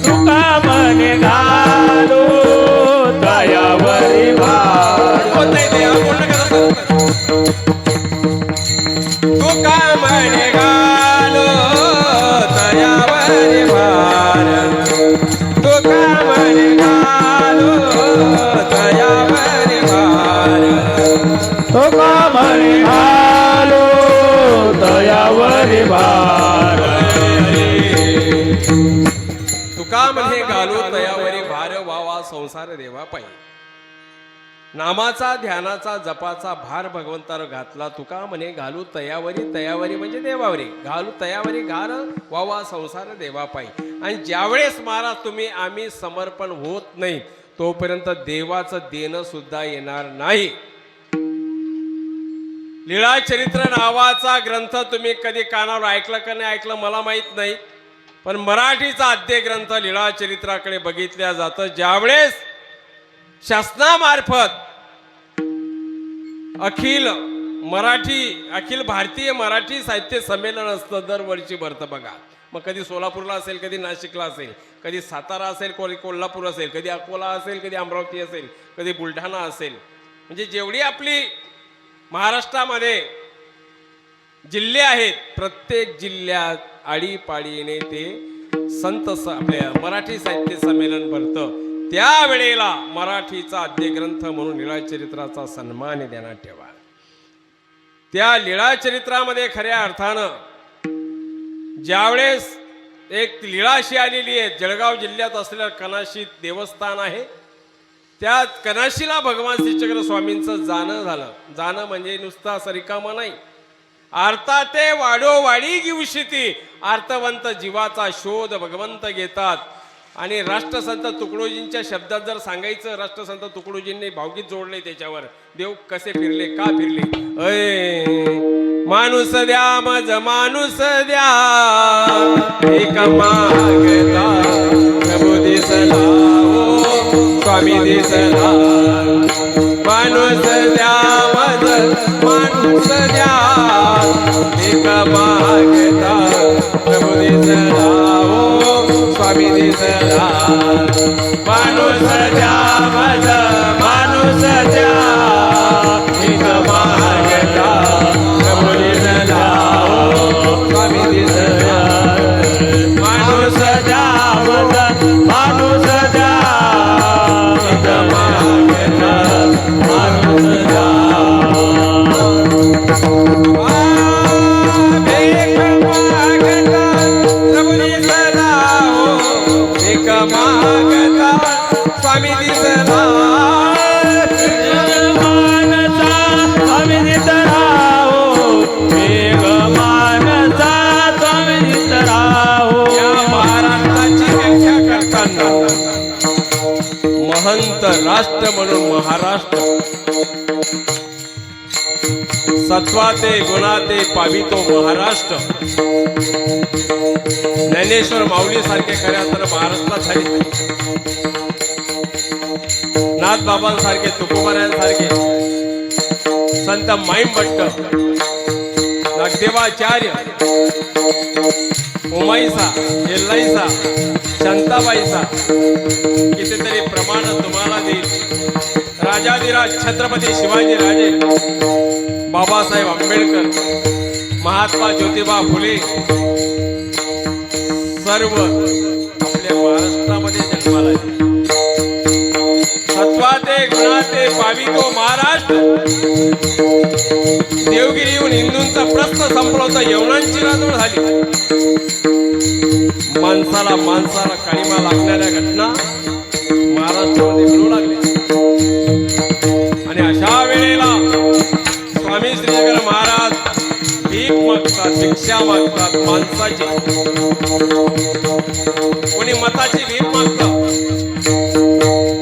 तुका मन घालो दयावरी भार. होत नाही ते, पूर्ण करा. तुका मन घालो दयावरी भार, तुका मन घालो दयावरी भार, तुका मन घालो दयावरी भार. तुका म्हणे घालो दयावरी भार, वावा संसार देवा पायी. नामाचा, ध्यानाचा, जपाचा भार भगवंतानं घातला. तुका म्हणे घालू तयावरी, तयावरी म्हणजे देवावरी, घालू तयावरी घाल वावा संसार देवा पायी. आणि ज्यावेळेस महाराज तुम्ही आम्ही समर्पण होत नाही तोपर्यंत देवाचं देणं सुद्धा येणार नाही. लीळा चरित्र नावाचा ग्रंथ तुम्ही कधी कानावर ऐकलं का नाही ऐकलं मला माहित नाही, पण मराठीचा आद्य ग्रंथ लीळा चरित्राकडे बघितल्या जातं. ज्यावेळेस शासनामार्फत अखिल भारतीय मराठी साहित्य संमेलन असतं दरवर्षी भरतं बघा. मग कधी सोलापूरला असेल, कधी नाशिकला असेल, कधी सातारा असेल, कधी कोल्हापूर असेल, कधी अकोला असेल, कधी अमरावती असेल, कधी बुलढाणा असेल. म्हणजे जेवढी आपली महाराष्ट्रामध्ये जिल्हे आहेत प्रत्येक जिल्ह्यात आळीपाळीने ते आपल्या मराठी साहित्य संमेलन भरतं. त्यावेळेला मराठीचा आद्य ग्रंथ म्हणून लीळा चरित्राचा सन्मान देण्यात ठेवा. त्या लीळा चरित्रामध्ये खऱ्या अर्थानं ज्यावेळेस एक लीळाशी आलेली आहे, जळगाव जिल्ह्यात असलेलं कनाशी देवस्थान आहे. त्या कनाशीला भगवान श्रीचक्र स्वामींचं जाणं म्हणजे नुसतं असं रिकामं नाही. आर्ता ते वाडोवाडी घेऊशिती आर्तवंत जीवाचा शोध भगवंत घेतात. आणि राष्ट्रसंत तुकडोजींच्या शब्दात जर सांगायचं, राष्ट्रसंत तुकडोजींनी भावगीत जोडले त्याच्यावर. देव कसे फिरले, का फिरले. अय माणूस द्या मज माणूस द्या एक मागता प्रभू दिसला ओ स्वामी दिसला. माणूस द्या मज माणूस द्या एक मागता प्रभू दिसला ओ स्वामी दिसला. माणूस द्या मज माणूस द्या एक मागता प्रभू दिसला ओ स्वामी दिसला. माणूस द्या मज माणूस द्या एक मागता माणूस द्या. एक मागता प्रभू दिसला ओ एक मागता स्वामी दिसला. मानसा स्वामी दिसला हो एक मानसा स्वामी दिसला हो. या महाराष्ट्राची व्याख्या करताना महंत राष्ट्र म्हणून महाराष्ट्र, सत्वाते गुणाते पावितो महाराष्ट्र. ज्ञानेश्वर माऊली सारखे खऱ्या तर महाराष्ट्रात झाले. नाथबाबांसारखे, तुकोबारायांसारखे, संत माईमभट्ट, नागदेवाचार्य, उमाईसा, एल्लाईसा, शांताबाईसा कितीतरी प्रमाण तुम्हाला देईल. राजाधिराज छत्रपती शिवाजी राजे, बाबासाहेब आंबेडकर, महात्मा ज्योतिबा फुले सर्व आपल्या महाराष्ट्रामध्ये जन्माला आले. सत्वाते गुणाते पावितो महाराष्ट्र. देवगिरीहून हिंदूंचा प्रश्न संपला होता, यवनांची राजवट झाली. माणसाला काळीमा लागणाऱ्या घटना महाराष्ट्रामध्ये घडू लागल्या. आणि अशा वेळेला स्वामी श्रीचक्र महाराज भीक मागतात, भिक्षा मागतात माणसाची. कोणी मताची भीक मागतात,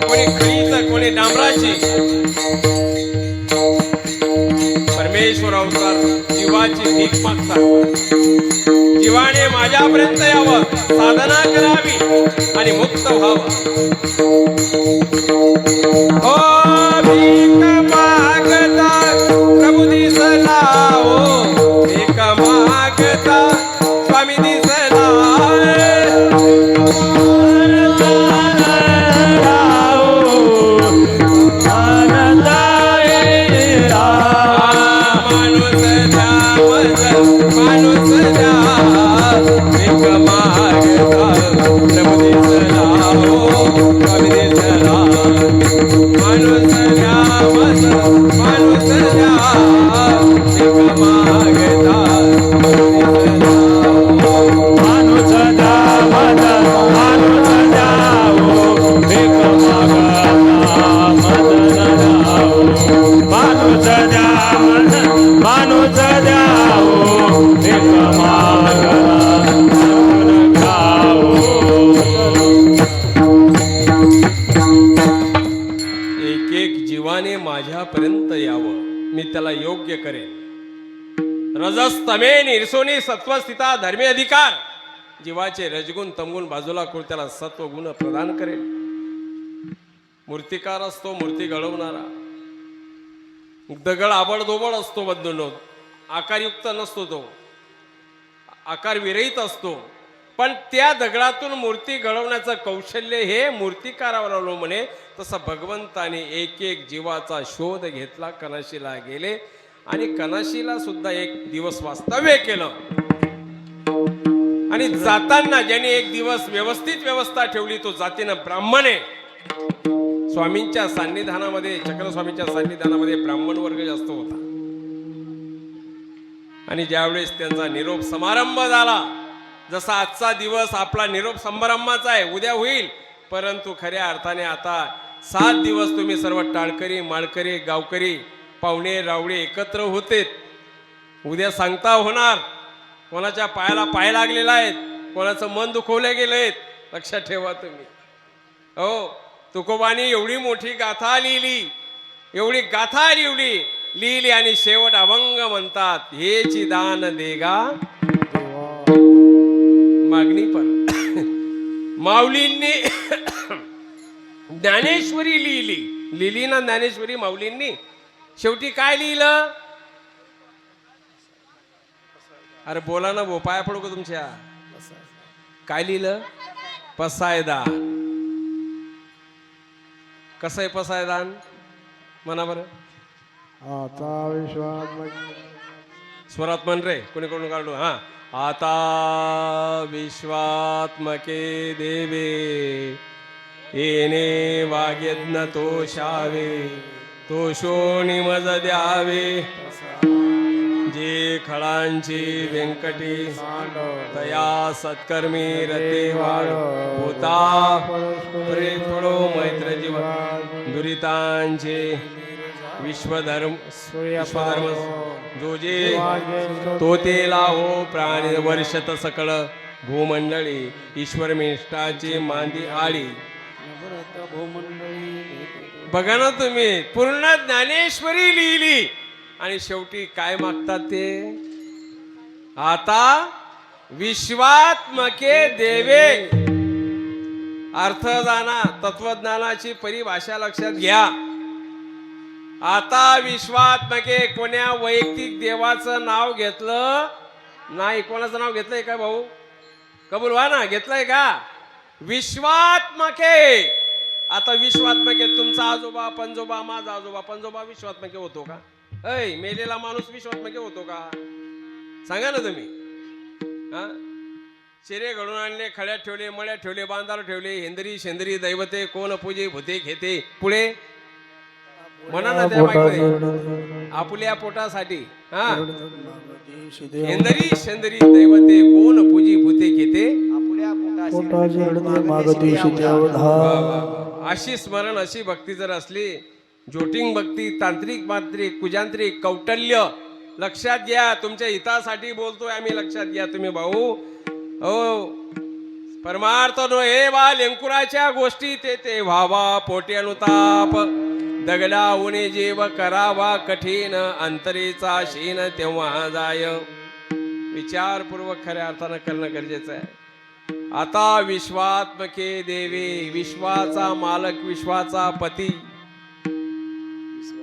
कोणी खडीचं, कोणी डांबराची. परमेश्वर अवतार जीवाची भीक मागतात. जीवाने माझ्यापर्यंत यावं, साधना करावी आणि मुक्त व्हावं. ओ भीक मागता प्रभू दिसला ओ भीक मागता स्वामी दिसला. माणूस द्या माणूस द्या भीक मागता प्रभू दिसला ओ स्वामी दिसला. माणूस द्या माणूस द्या भीक मागता माणूस द्या माणूस द्या हो एक मागता मदन द्या. माणूस द्या माणूस द्या हो एक मागता मदन द्या हो. एक एक जीवाने माझ्यापर्यंत यावं, मी त्याला योग्य करेन. रजस्तमे निर्सोनी सत्वस्थिता धर्मी अधिकार. जीवाचे रजगुण तमगुण बाजूला करून त्याला सत्व गुण प्रदान करेल. मूर्तिकार असतो, मूर्ती घडवणारा. दगड आबडधोबड असतो बंधूंनो, आकारयुक्त नसतो तो, आकार विरहित असतो. पण त्या दगडातून मूर्ती घडवण्याचं कौशल्य हे मूर्तिकारावर अवलंबून. तसं भगवंताने एक एक जीवाचा शोध घेतला, कनाशीला गेले आणि कनाशीला सुद्धा एक दिवस वास्तव्य केलं. आणि जाताना ज्यांनी एक दिवस व्यवस्थित व्यवस्था ठेवली तो जातीनं ब्राह्मण आहे. स्वामींच्या सान्निधानामध्ये, चक्रस्वामींच्या सान्निधानामध्ये ब्राह्मण वर्ग जास्त होता. आणि ज्यावेळेस त्यांचा निरोप समारंभ झाला, जसा आजचा दिवस आपला निरोप समारंभाचा आहे, उद्या होईल, परंतु खऱ्या अर्थाने आता 7 दिवस तुम्ही सर्व टाळकरी माळकरी गावकरी पाहुणे रावळे एकत्र होते. उद्या सांगता होणार. कोणाच्या पायाला पाय लागलेला आहेत, कोणाचं मन दुखवले गेलेत. लक्षात ठेवा तुम्ही. हो, तुकोबानी एवढी मोठी गाथा लिहिली, एवढी गाथा लिहिली आणि शेवट अभंग म्हणतात, हेची दान देगा मागणी पण. माऊलींनी ज्ञानेश्वरी लिहिली ना, ज्ञानेश्वरी माऊलींनी. शेवटी काय लिहिलं? अरे बोला ना भो, पाया पडू का तुमच्या? काय लिहिलं? पसायदान. कसं आहे पसायदान? म्हणा बरं. आता विश्वात्मक स्वरात म्हण रे, कोणी कोणी काढू. हा, आता विश्वात्मके देवे येणे वाग्यज्ञ तोषावे, तोषोणी मज द्यावे. जे खळांची व्यंकटी तया सत्कर्मी रते वाढ होता. प्रेम थोडो मैत्र जीव दुरितांचे विश्वधर्म जो जे तो ते लाहो प्राणी वर्षत सकळ भूमंडळी ईश्वर मिष्टाची मांदी आळी. बघा ना तुम्ही, पूर्ण ज्ञानेश्वरी लिहिली आणि शेवटी काय मागतात ते? आता विश्वात्मके देवे. अर्थ जाणा, तत्वज्ञानाची परिभाषा लक्षात घ्या. आता विश्वात्मके, कोण्या वैयक्तिक देवाचं नाव घेतलं नाही. कोणाचं नाव घेतलंय का भाऊ? कबूल व्हा ना, घेतलंय का? विश्वात्मके. आता विश्वात्मके तुमचा आजोबा पंजोबा, माझा आजोबा पंजोबा विश्वात्मके होतो का? ऐ, मेलेला माणूस विश्वात्मके होतो का? सांगा ना तुम्ही. हा, शिरे घडून आणले, खड्यात ठेवले, मळ्यात ठेवले, बांधार ठेवले, हेंदरी शेंदरी दैवते कोण पूजे भूते घेते. पुढे म्हणा ना त्या माईकमध्ये, आपल्या पोटासाठी. हा, हेंदरी शेंदरी दैवते कोण पूजी भूते घेते. अशी स्मरण, अशी भक्ती जर असली, जोटिंग भक्ती, तांत्रिक मांत्रिक कुजांत्रिक कौटल्य, लक्षात घ्या. तुमच्या हितासाठी बोलतोय आम्ही, लक्षात घ्या तुम्ही भाऊ. हो, परमार्थ नो हे बा लेंकुराच्या गोष्टी ते व्हावा पोटी अनुताप. दगडा उणे जीव करावा कठीण, अंतरेचा शीन तेव्हा जाय. विचारपूर्वक खऱ्या अर्थानं करणं गरजेचं आहे. आता विश्वात्मके देवे, विश्वाचा मालक, विश्वाचा पती.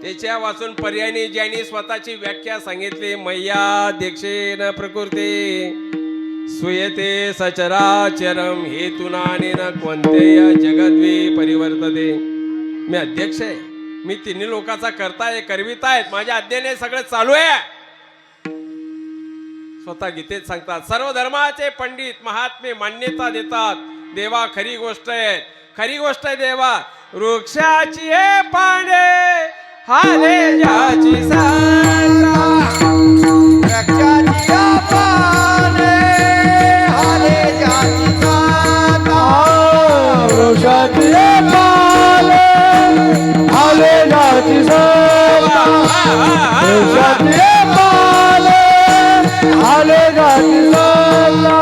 त्याच्या वाचून पर्यायी ज्यांनी स्वतःची व्याख्या सांगितली, मय्या देक्षेन प्रकृते सुयते सचराचरम हेतुनाने न कोणते जगद्वी परिवर्तते. मी अध्यक्ष आहे, मी तिन्ही लोकांचा करता आहे, करविता आहेत, माझ्या अध्ययन सगळं चालू आहे. स्वतः गीतेत सांगतात. सर्व धर्माचे पंडित महात्मे मान्यता देतात, देवा खरी गोष्ट आहे, खरी गोष्ट आहे देवा. वृक्षाची हे पाने हाले ज्याची साला, वृक्षाची पाने हाले ज्याची साला, वृक्षाची पाने हाले ज्याची साला, वृक्षाची पाने हाले ज्याची साला.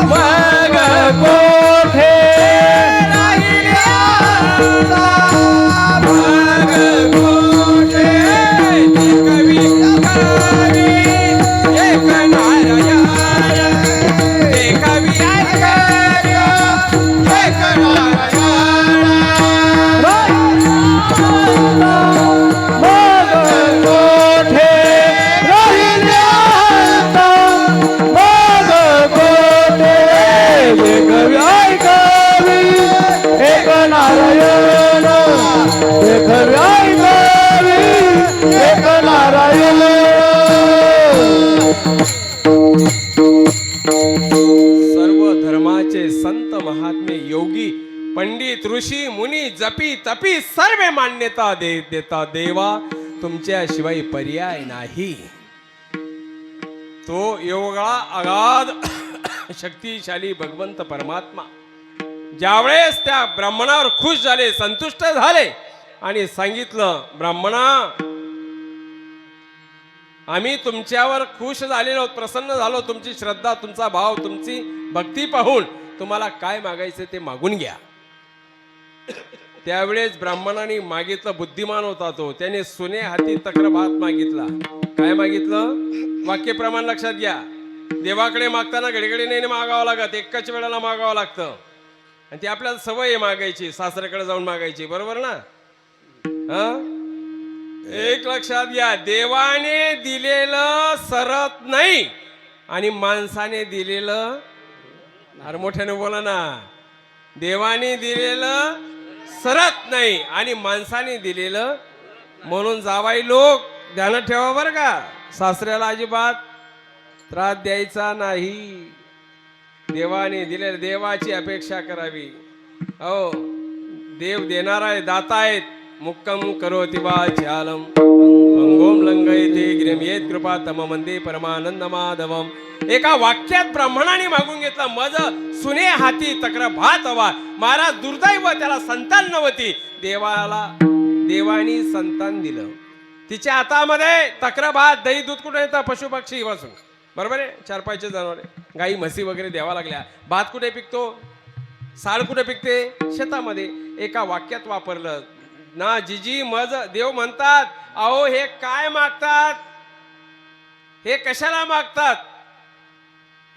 मग कोठे सर्व धर्माचे संत महात्मे योगी पंडित ऋषी मुनी जपी तपी सर्व मान्यता देता देवा तुमच्याशिवाय पर्याय नाही. तो एवढा अगाध शक्तिशाली भगवंत परमात्मा ज्यावेळेस त्या ब्राह्मणावर खुश झाले, संतुष्ट झाले आणि सांगितलं, ब्राह्मणा, आम्ही तुमच्यावर खुश झालेलो, प्रसन्न झालो, तुमची श्रद्धा, तुमचा भाव, तुमची भक्ती पाहून तुम्हाला काय मागायचे ते मागून घ्या. त्यावेळेस ब्राह्मणाने मागितलं, बुद्धिमान होता तो, त्याने सोने हाती तक्र भात मागितला. काय मागितलं? वाक्यप्रमाण लक्षात घ्या. देवाकडे मागताना घडीघडी नाही मागावं लागत, एकाच वेळेला मागावं लागतं. आणि ती आपल्याला सवय आहे मागायची, सासऱ्याकडे जाऊन मागायची, बरोबर ना? एक लक्षात घ्या, देवाने दिलेलं सरत नाही आणि माणसाने दिलेलं, अरे मोठ्याने बोला ना, देवाने दिलेलं सरत नाही आणि माणसाने दिलेलं. म्हणून जावाई लोक ध्यानात ठेवा बरं का, सासऱ्याला अजिबात त्रास द्यायचा नाही. देवाने दिले, देवाची अपेक्षा करावी. हो, देव देणारा आहे, दाता आहेत. मुक्कम करोति वाचालम अंगोम लंघयते गिरिम येत कृपा तम मंदे परमानंद माधवम. एका वाक्यात ब्राह्मणाने मागून घेतलं, मज सुने हाती तक्र भात हवा. महाराज दुर्दैव, त्याला संतान नव्हती. देवानी संतान दिलं. तिच्या हातामध्ये तक्र भात, दही, दूध कुठे येतं? पशु पक्षी वाचून, बरोबर आहे. चार पायचे जनावरे, गाई म्हशी वगैरे द्यावा लागल्या. भात कुठे पिकतो? साळ कुठे पिकते? शेतामध्ये. एका वाक्यात वापरलं ना. जिजी मज देव म्हणतात, अहो हे काय मागतात? हे कशाला मागतात?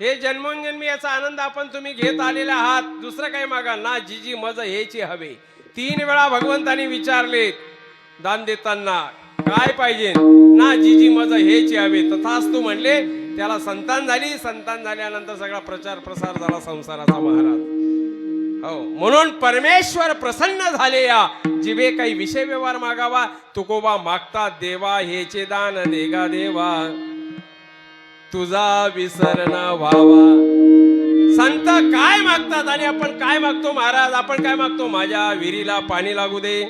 हे जन्मोजन्मी याचा आनंद आपण तुम्ही घेत आलेले आहात, दुसरं काही मागा ना. जिजी मज हेची हवे. 3 वेळा भगवंतानी विचारले दान देताना, काय पाहिजे? ना जिजी मज हेची हवे. तथास्तु म्हणले. त्याला संतान झाली. संतान झाल्यानंतर सगळा प्रचार प्रसार झाला संसाराचा महाराज. हो, म्हणून परमेश्वर प्रसन्न झाले. या जिभे काही विषय व्यवहार मागावा, तुकोबा मागतात देवा हेचे दान देगा देवा, तुझा विसर न व्हावा. संत काय मागतात आणि आपण काय मागतो महाराज? आपण काय मागतो? माझ्या विहिरीला पाणी लागू दे.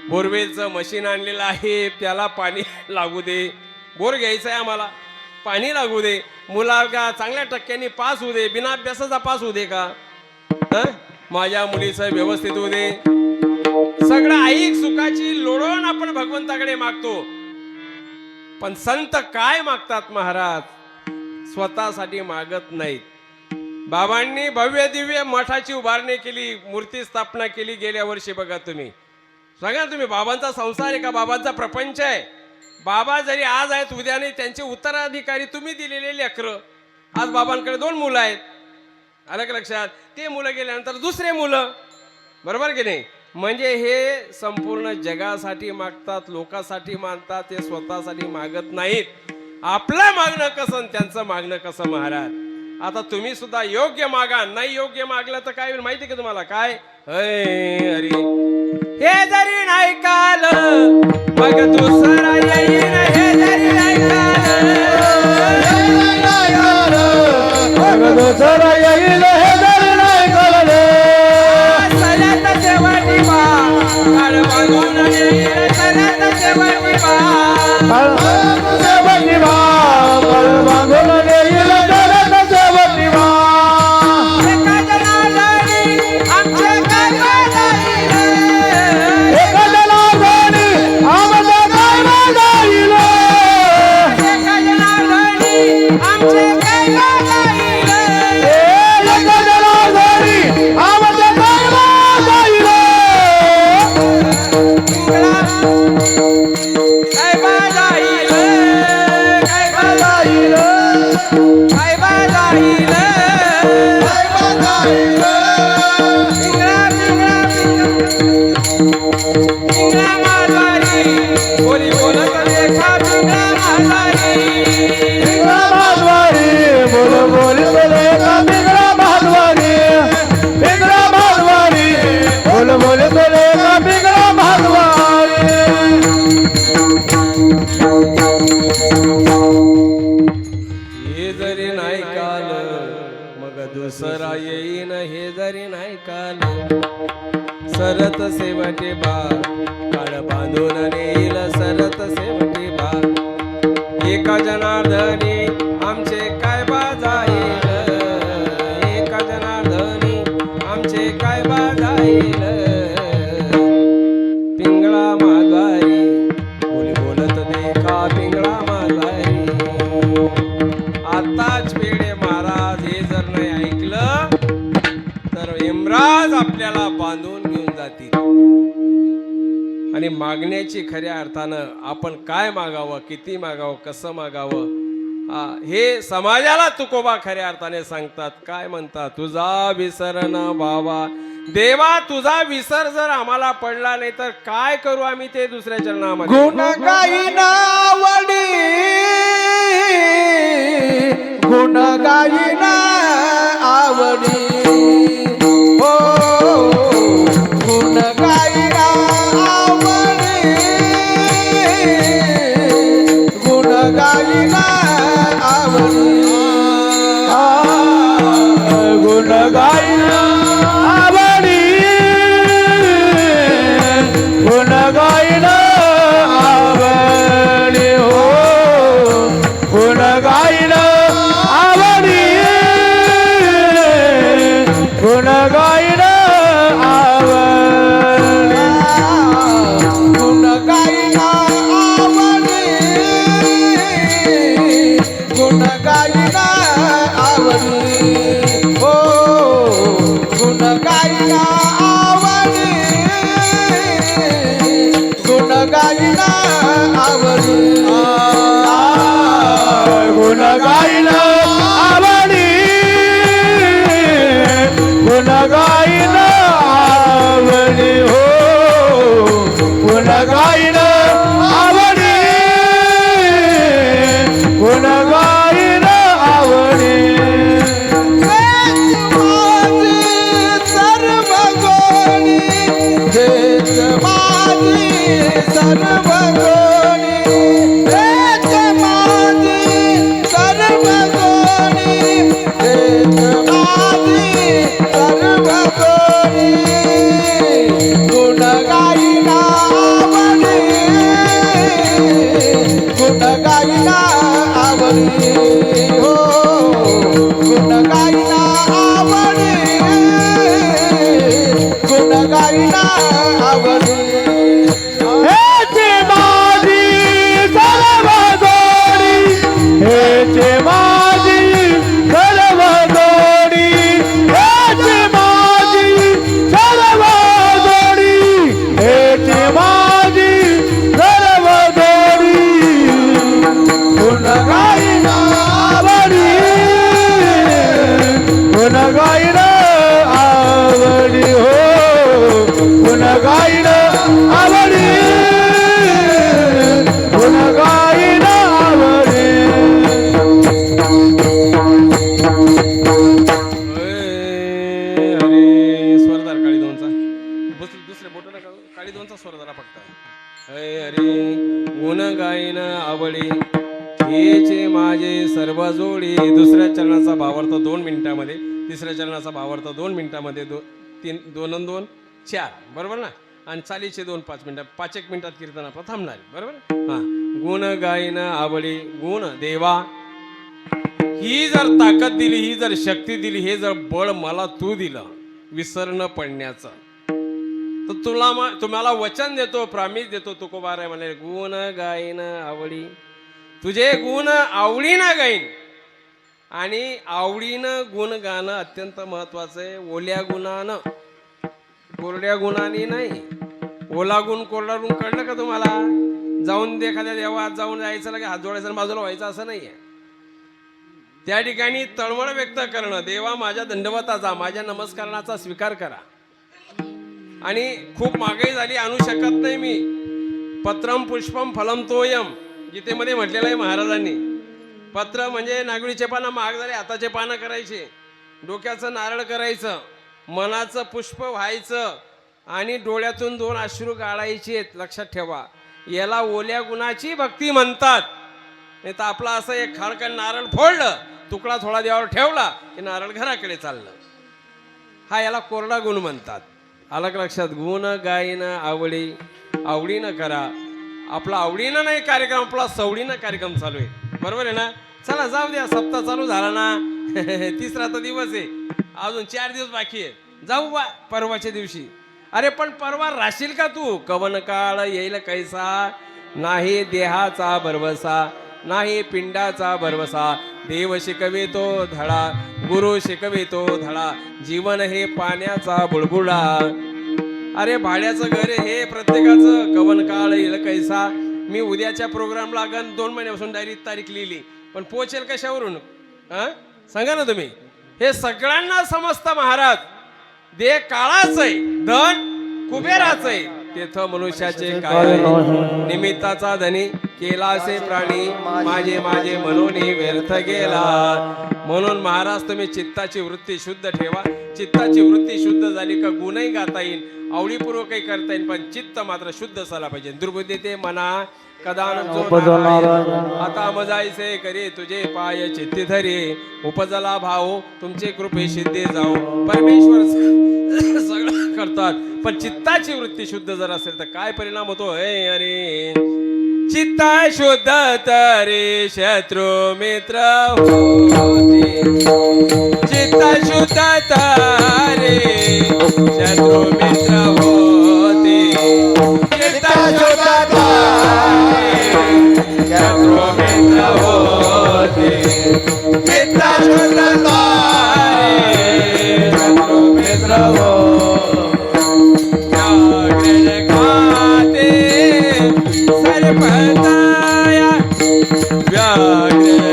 बोरवेलचं मशीन आणलेलं आहे, त्याला पाणी लागू दे. बोर घ्यायचं आहे आम्हाला, पाणी लागू दे. मुलाला चांगल्या टक्क्यांनी पास होऊ दे. बिना अभ्यासाचा पास होऊ दे का? माझ्या मुलीचं व्यवस्थित होऊ दे. सगळं ऐक सुखाची लोळवून आपण भगवंताकडे मागतो. पण संत काय मागतात महाराज? स्वतःसाठी मागत नाहीत. बाबांनी भव्य दिव्य मठाची उभारणी केली, मूर्ती स्थापना केली गेल्या वर्षी. बघा तुम्ही, सांगा तुम्ही, बाबांचा संसार आहे का? बाबांचा प्रपंच आहे. बाबा जरी आज आहेत उद्या नाही, त्यांचे उत्तराधिकारी तुम्ही दिलेले लेकरं. आज बाबांकडे 2 मुलं आहेत, आलं का लक्षात? ते मुलं गेल्यानंतर दुसरे मुलं, बरोबर की नाही? म्हणजे हे संपूर्ण जगासाठी मागतात, लोकांसाठी मागतात, ते स्वतःसाठी मागत नाहीत. आपलं मागणं कसं, त्यांचं मागणं कसं महाराज? आता तुम्ही सुद्धा योग्य मागा. नाही योग्य मागलं तर काय होईल माहिती का तुम्हाला? काय? अरे हे जरी नाही काल मग दुसरा येईन, हे जरी नाही काल मग दुसरा येईल, हे जरी नाही कळले. सल्यात शेवटी बा काळ मागून येईल, सल्यात शेवटी बा शेवटी बा काळ मागून येईल, सल्यात शेवटी बा. एका जनार्दनी आमचे काय जाईल, एका जनार्दनी आमचे काय जाईल, एका जनार्दनी आमचे काय जाईल, एका जनार्दनी आमचे काय जाईल. काय बाजाईल, काय जाईल, काय बाजाईल, काय जाईल. पिंगळा मारवाडी बोली बोलत रेखा. पिंगळा मारवाडी पिंगळा भादवारी बोल बोल बोले का पिंगळा भादवारी, पिंगळा भादवारी बोल बोल बोले का पिंगळा भादवारी. हे जरी नाही काल मग दुसरा येईन, हे जरी नाही काल सरत सेवटे बा काळ बांधून नेईल, सरत सेवटे बा. एका जनार्दनी आमचे काय बाजाईल, एका जनार्दनी आणि मागण्याची खऱ्या अर्थानं आपण काय मागावं, किती मागावं, कसं मागावं, हे समाजाला तुकोबा खऱ्या अर्थाने सांगतात. काय म्हणतात, तुझा विसर न बाबा देवा, तुझा विसर जर आम्हाला पडला नाही तर काय करू आम्ही ते दुसऱ्या चरणामध्ये. गुण गाईना आवडी, गुण गाईना आवडी, हो गुण गाईना आवडी, गुण गाईना आवडी, गुण गायना आवडी, गुण गायना आवडी, हो गुण गायना आवडी, गुण गायना आवडी, गुण गाईना आवडी, गुण गाईना आवडी, हो गुण गाईना आवडी, गुण गाईना आवडी, गुण गायना आवडी, गुण गायना आवडी, हो गुण गायना आवडी, गुण गायना आवडी. माझी सर्व गोडी, हेच माझी सर्व गोडी, हेच माझी सर्व गोडी, हेच माझी सर्व गोडी, गुण गाईना आवडी, गुण गाईना आवडी, हो गुण गाईना आवडी, गुण गाईना आवडी, हेचे माझी सर्व गोडी, हेचे माझी सर्व गोडी, हेचे माझी सर्व गोडी, हेचे माझी सर्व गोडी, गुण गायना आवडी, गुण गायना आवडी, हो गुण गायना आवडी, गुण गायना आवडी. अरे स्वरदार काळी दोनचा दुसरे बोट नका काळी दोनचा स्वरदारा फक्त. अरे गुण गायन आवडी, हेचे माझे सर्व जोडी. दुसऱ्या चरणाचा भावार्थ 2 मिनिटामध्ये, तिसऱ्या चरणाचा भावार्थ 2 मिनिटामध्ये, 2 2 2 4 बरोबर ना. आणि चालीचे 2 5 मिनिटं, 5-1 मिनिटात कीर्तन आपलं थांबणार बरोबर. हा गुण गायन आवडी, गुण देवा ही जर ताकद दिली, ही जर शक्ती दिली, हे जर बळ मला तू दिलं विसर न पडण्याचं, तर तुम्हाला वचन देतो, प्रामिस देतो. तुकोबाराय म्हणे गुण गायन आवडी, तुझे गुण आवडीनं गाईन. आणि आवडीनं गुण गाणं अत्यंत महत्वाचं आहे. ओल्या गुणानं, कोरड्या गुणाने नाही. ओला गुण कोरडा गुण कळलं का तुम्हाला? जाऊन एखाद्या देवात जाऊन जायचं लगे हात जोडायचं आणि बाजूला व्हायचं असं नाहीये. त्या ठिकाणी तळमळ व्यक्त करणं, देवा माझ्या दंडवताचा, माझ्या नमस्काराचा स्वीकार करा. आणि खूप महागाई झाली, आणू शकत नाही मी. पत्रम पुष्पम फलम तोयम गीतेमध्ये म्हटलेलं आहे महाराजांनी. पत्र म्हणजे नागरीचे पानं महाग झाले, हाताचे पानं करायचे, डोक्याचं नारळ करायचं, मनाचं पुष्प व्हायचं आणि डोळ्यातून 2 अश्रू गाळायचे. लक्षात ठेवा, याला ओल्या गुणाची भक्ती म्हणतात. नाही तर आपला असं एक खाडकन नारळ फोडलं, तुकडा थोडा देवावर ठेवला की नारळ घराकडे चाललं, हा याला कोरडा गुण म्हणतात. आलं का लक्षात? गुण गायन आवडी, आवडीनं करा. आपला आवडीनं नाही कार्यक्रम, आपला सवडीनं कार्यक्रम चालू आहे, बरोबर आहे ना. चला जाऊ द्या, सप्ताह चालू झाला ना, तिसरा तर दिवस आहे, अजून 4 दिवस बाकी आहे. जाऊ बा परवाच्या दिवशी. अरे पण परवा राशील का तू? कवन काळ येईल कैसा, नाही देहाचा भरवसा, नाही पिंडाचा भरवसा. देव शिकवितो धडा, गुरु शिकवितो धडा, जीवन हे पाण्याचा बुळबुळा. अरे भाड्याचं घर आहे हे प्रत्येकाचं कवन काळ येईल कैसा. मी उद्याच्या प्रोग्राम लागन 2 महिन्यापासून डायरीत तारीख लिहिली पण पोचेल कशावरून सांगा ना तुम्ही. हे सगळ्यांना समजतं महाराज. दे काळाच आहे धन कुबेराच आहे तेथ मनुष्याचे काय निमित्ताचा धनी केला असे प्राणी माझे माझे म्हणून व्यर्थ गेला. म्हणून महाराज तुम्ही चित्ताची वृत्ती शुद्ध ठेवा. चित्ताची वृत्ती शुद्ध झाली का गुणही गाता येईल आवडीपूर्वकही करता येईल पण चित्त मात्र शुद्ध झाला पाहिजे. दुर्बुद्धी ते मना कदान आता मजायसे करे तुझे पाय चित्ती धरे उपजला भाव तुमचे कृपे सिद्धे जाऊ. परमेश्वर सगळं करतात पण चित्ताची वृत्ती शुद्ध जर असेल तर काय परिणाम होतो. अरे चित्ता शुद्ध तरे शत्रू मित्र होते. चित्ता शुद्ध तरे शत्रू मित्र होते. चित्ता शुद्ध तरे शत्रू मित्र होते. चित्ता शुद्ध तरे शत्रू मित्र होते. सर्पताया व्याघ्र खाती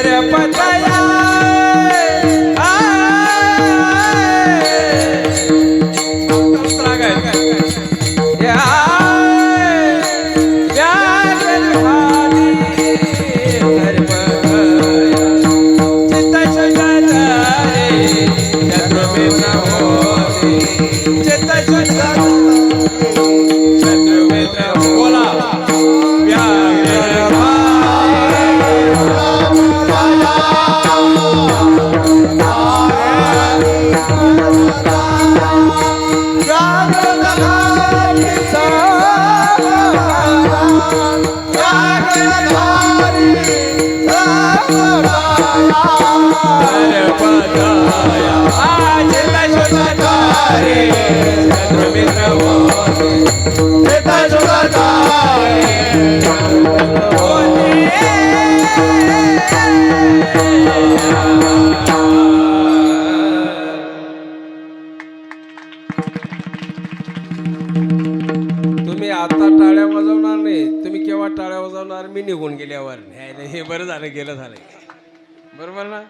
सर्पताया तुम्ही आता टाळ्या वाजवणार नाही. तुम्ही केव्हा टाळ्या वाजवणार मी निघून गेल्यावर. हे बरं झालं गेलं झालं बरोबर ना.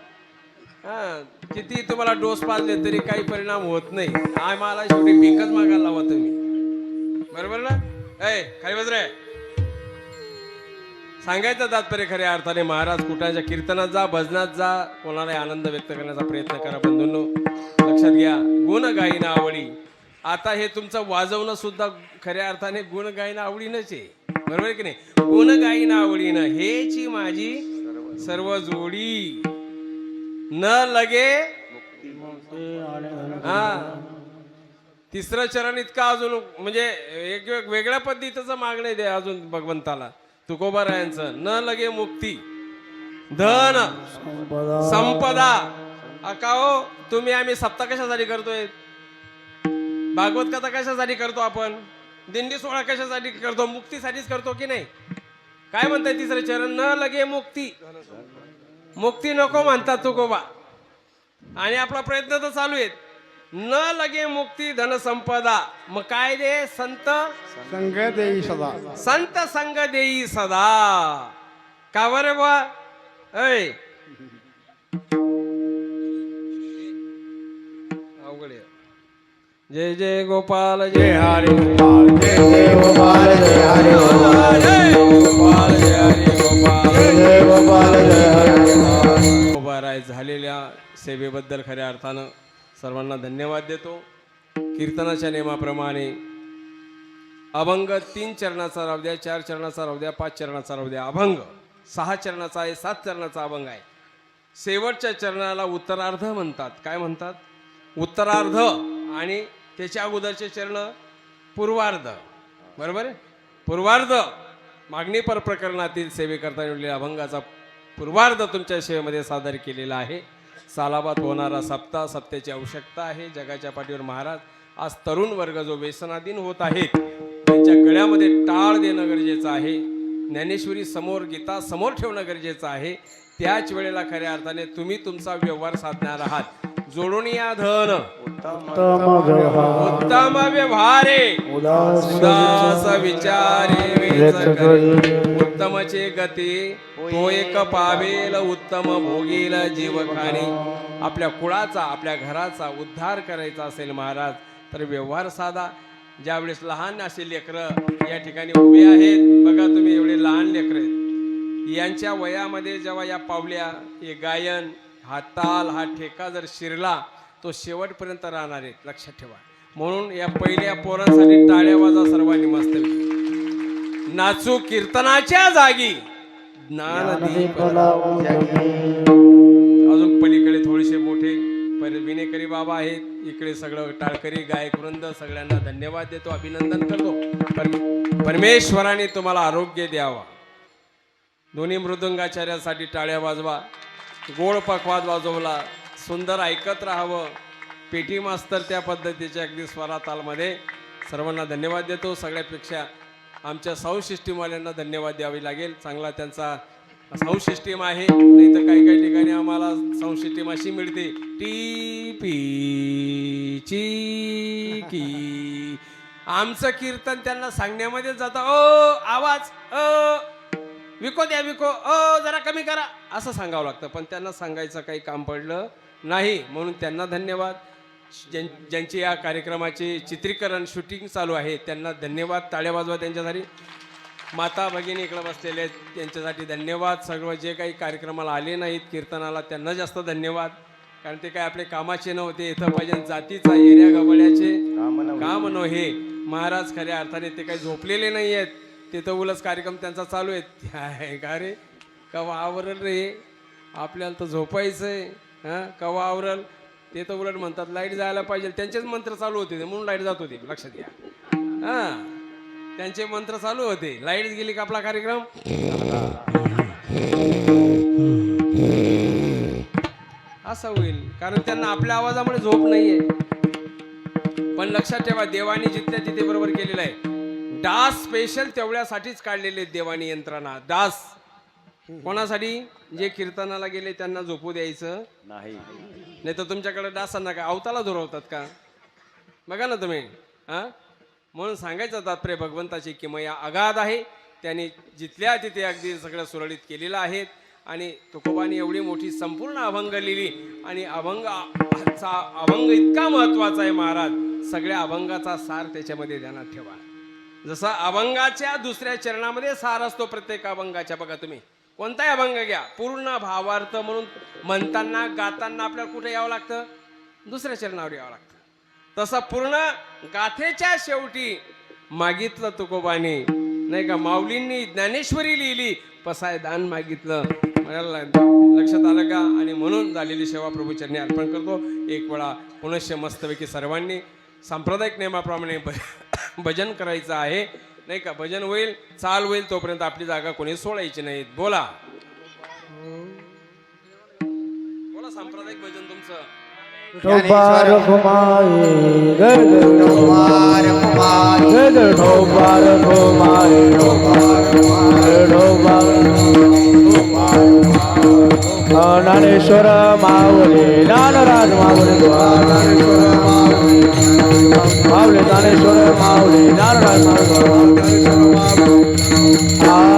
हा किती तुम्हाला डोस पाजले तरी काही परिणाम होत नाही. मला शेवटी भिकच मागायला लावा तुम्ही बरोबर ना. खाली बस रे. सांगायचं तात्पर्य खऱ्या अर्थाने महाराज कुठाच्या कीर्तनात जा भजनात जा कोणालाही आनंद व्यक्त करण्याचा प्रयत्न करा. बंधूंनो लक्षात घ्या गुण गायीना आवडी. आता हे तुमचं वाजवणं सुद्धा खऱ्या अर्थाने गुण गायीना आवडीनच आहे बरोबर आहे की नाही. गुण गायीना आवडीनं हेची माझी सर्व जोडी न लगे. हा तिसरं चरण इतका अजून म्हणजे एक वेगळ्या पद्धतीचं मागणं आहे अजून भगवंताला तुकोबारायांचं. न लगे मुक्ती धन संपदा. अकाओ तुम्ही आम्ही सप्ताह कशासाठी करतोय. भागवत कथा कशासाठी करतो आपण. दिंडी सोहळा कशासाठी करतो. मुक्तीसाठीच करतो की नाही. काय म्हणताय तिसरं चरण न लगे मुक्ती. मुक्ती नको म्हणतात तुकोबा आणि आपला प्रयत्न तर चालू आहे. न लगे मुक्ती धन संपदा. मग काय दे संत संग देई सदा. संत संग देई सदा. का बरं बा. अवघड आहे. जय जय गोपाल जय हरी गोपाल. जय जय गोपाल जय हरी गोपाल. जय गोपाल जय हरी गोपाल. जय गोपाल जय हरी गोपाल. गोपाराय झालेल्या सेवेबद्दल खऱ्या अर्थानं सर्वांना धन्यवाद देतो. कीर्तनाच्या नियमाप्रमाणे अभंग 3 चरणाचा राहू द्या 4 चरणाचा राहू द्या 5 चरणाचा राहू द्या. अभंग 6 चरणाचा आहे 7 चरणाचा अभंग आहे. शेवटच्या चरणाला उत्तरार्ध म्हणतात. काय म्हणतात उत्तरार्ध. आणि त्याच्या अगोदरचे चरण पूर्वार्ध बरोबर आहे. पूर्वार्ध मागणीपर प्रकरणातील सेवेकरता निवडलेल्या अभंगाचा पूर्वार्ध तुमच्या सेवेमध्ये सादर केलेला आहे. सालाबाद होणारा सप्ताह, सप्त्याची आवश्यकता आहे. जगाच्या पाठीवर महाराज आज तरुण वर्ग जो व्यसनाधीन होत आहेत त्यांच्या गळ्यामध्ये टाळ देणं गरजेचं आहे. ज्ञानेश्वरी समोर, गीता समोर ठेवणं गरजेचं आहे. त्याच वेळेला खऱ्या अर्थाने तुम्ही तुमचा व्यवहार साधणार आहात. जोडून या धन उत्तम व्यवहारे उदास विचारे वेच करे. उत्तमचे गती तो एक पावेल उत्तम भोगील जीवखानी. आपल्या कुळाचा, आपल्या घराचा उद्धार करायचा असेल महाराज तर व्यवहार साधा. ज्यावेळेस लहान असे लेकरं या ठिकाणी उभे आहेत, बघा तुम्ही एवढे लहान लेकरं आहेत, यांच्या वयामध्ये जेव्हा या पावल्या, हे गायन, हा ताल, हा ठेका जर शिरला तो शेवटपर्यंत राहणार आहे, लक्षात ठेवा. म्हणून या पहिल्या पोरांसाठी टाळ्या वाजा सर्वांनी मस्त. नाचू कीर्तनाच्या जागी ज्ञानदीप. अजून पलीकडे थोडेसे मोठे विनेकरी बाबा आहेत, इकडे सगळं टाळकरी गायक वृंद, सगळ्यांना धन्यवाद देतो, अभिनंदन करतो. परमेश्वराने तुम्हाला आरोग्य द्यावा. दोन्ही मृदंगाचार्यासाठी टाळ्या वाजवा. गोड पखवाद वाजवला, सुंदर ऐकत राहावं. पेटी मास्तर त्या पद्धतीच्या अगदी स्वरातालमध्ये. सर्वांना धन्यवाद देतो. सगळ्यापेक्षा आमच्या साऊंड सिस्टीमवाल्यांना धन्यवाद द्यावी लागेल. चांगला त्यांचा साऊंड सिस्टीम आहे. नाही तर काही काही ठिकाणी आम्हाला साऊंड सिस्टीम अशी मिळते, टी पी ची की. आमचं कीर्तन त्यांना सांगण्यामध्ये जातं, ओ आवाज, विको द्या, विको, जरा कमी करा, असं सांगावं लागतं. पण त्यांना सांगायचं काही काम पडलं नाही. म्हणून त्यांना धन्यवाद. ज्यांची या कार्यक्रमाचे चित्रीकरण, शूटिंग चालू आहे त्यांना धन्यवाद. टाळ्या वाजवा त्यांच्यासाठी. माता भगिनी इकडे बसलेले आहेत त्यांच्यासाठी धन्यवाद. सर्व जे काही कार्यक्रमाला आले नाहीत कीर्तनाला त्यांना जास्त धन्यवाद. कारण ते काय आपले कामाचे नव्हते. इथं पाहिजे जातीचा एरिया गवळ्याचे काम नव्हे महाराज. खऱ्या अर्थाने ते काही झोपलेले नाही आहेत. तिथं उलच कार्यक्रम त्यांचा चालू आहे. का रे कवा आवरल रे, आपल्याला तर झोपायचंय. कवा आवरल. ते तर उलट म्हणतात लाईट जायला पाहिजे. त्यांचेच मंत्र चालू होते म्हणून लाईट जात होती, लक्षात घ्या. त्यांचे मंत्र चालू होते. लाईट गेली का आपला कार्यक्रम असं होईल. कारण त्यांना आपल्या आवाजामुळे झोप नाहीये. पण लक्षात ठेवा, देवानी जिथल्या तिथे बरोबर केलेलं आहे. डास स्पेशल तेवढ्यासाठीच काढलेले देवानी यंत्रणा. डास कोणासाठी? जे कीर्तनाला गेले त्यांना झोपू द्यायचं नाही. तर तुमच्याकडे डासांना काय अवताला दुरवतात का? बघा ना तुम्ही. म्हणून सांगायचं तात्पर्य भगवंताची किमया अगाध आहे. त्यांनी जिथल्या तिथे अगदी सगळं सुरळीत केलेलं आहे. आणि तुकोबांनी एवढी मोठी संपूर्ण अभंग लिहिली. आणि अभंग इतका महत्वाचा आहे महाराज. सगळ्या अभंगाचा सार त्याच्यामध्ये ध्यानात ठेवा. जसा अभंगाच्या दुसऱ्या चरणामध्ये सार असतो प्रत्येक अभंगाच्या. बघा तुम्ही कोणताही अभंग घ्या, पूर्ण भावार्थ म्हणून म्हणताना गाताना आपल्याला कुठे यावं लागतं? दुसऱ्या चरणावर यावं लागतं. तसं पूर्ण गाथेच्या शेवटी मागितलं तुकोबाने, नाही का, माऊलींनी ज्ञानेश्वरी लिहिली, पसाय दान मागितलं. लक्षात आलं का? आणि म्हणून झालेली सेवा प्रभूचरणी अर्पण करतो. एक वेळा पुनश्च मस्तपैकी सर्वांनी सांप्रदायिक नियमाप्रमाणे भजन करायचं आहे, नाही का. भजन होईल, चाल होईल, तोपर्यंत आपली जागा कोणी सोडायची नाही. बोला बोला सांप्रदायिक भजन तुमचं. ठोपार घुमाए घर ठोपार घुमाए घर ठोपार घुमाए ज्ञानेश्वर माऊली ज्ञानराज माऊली माऊली ज्ञानेश्वर माऊली ज्ञानराज माऊली.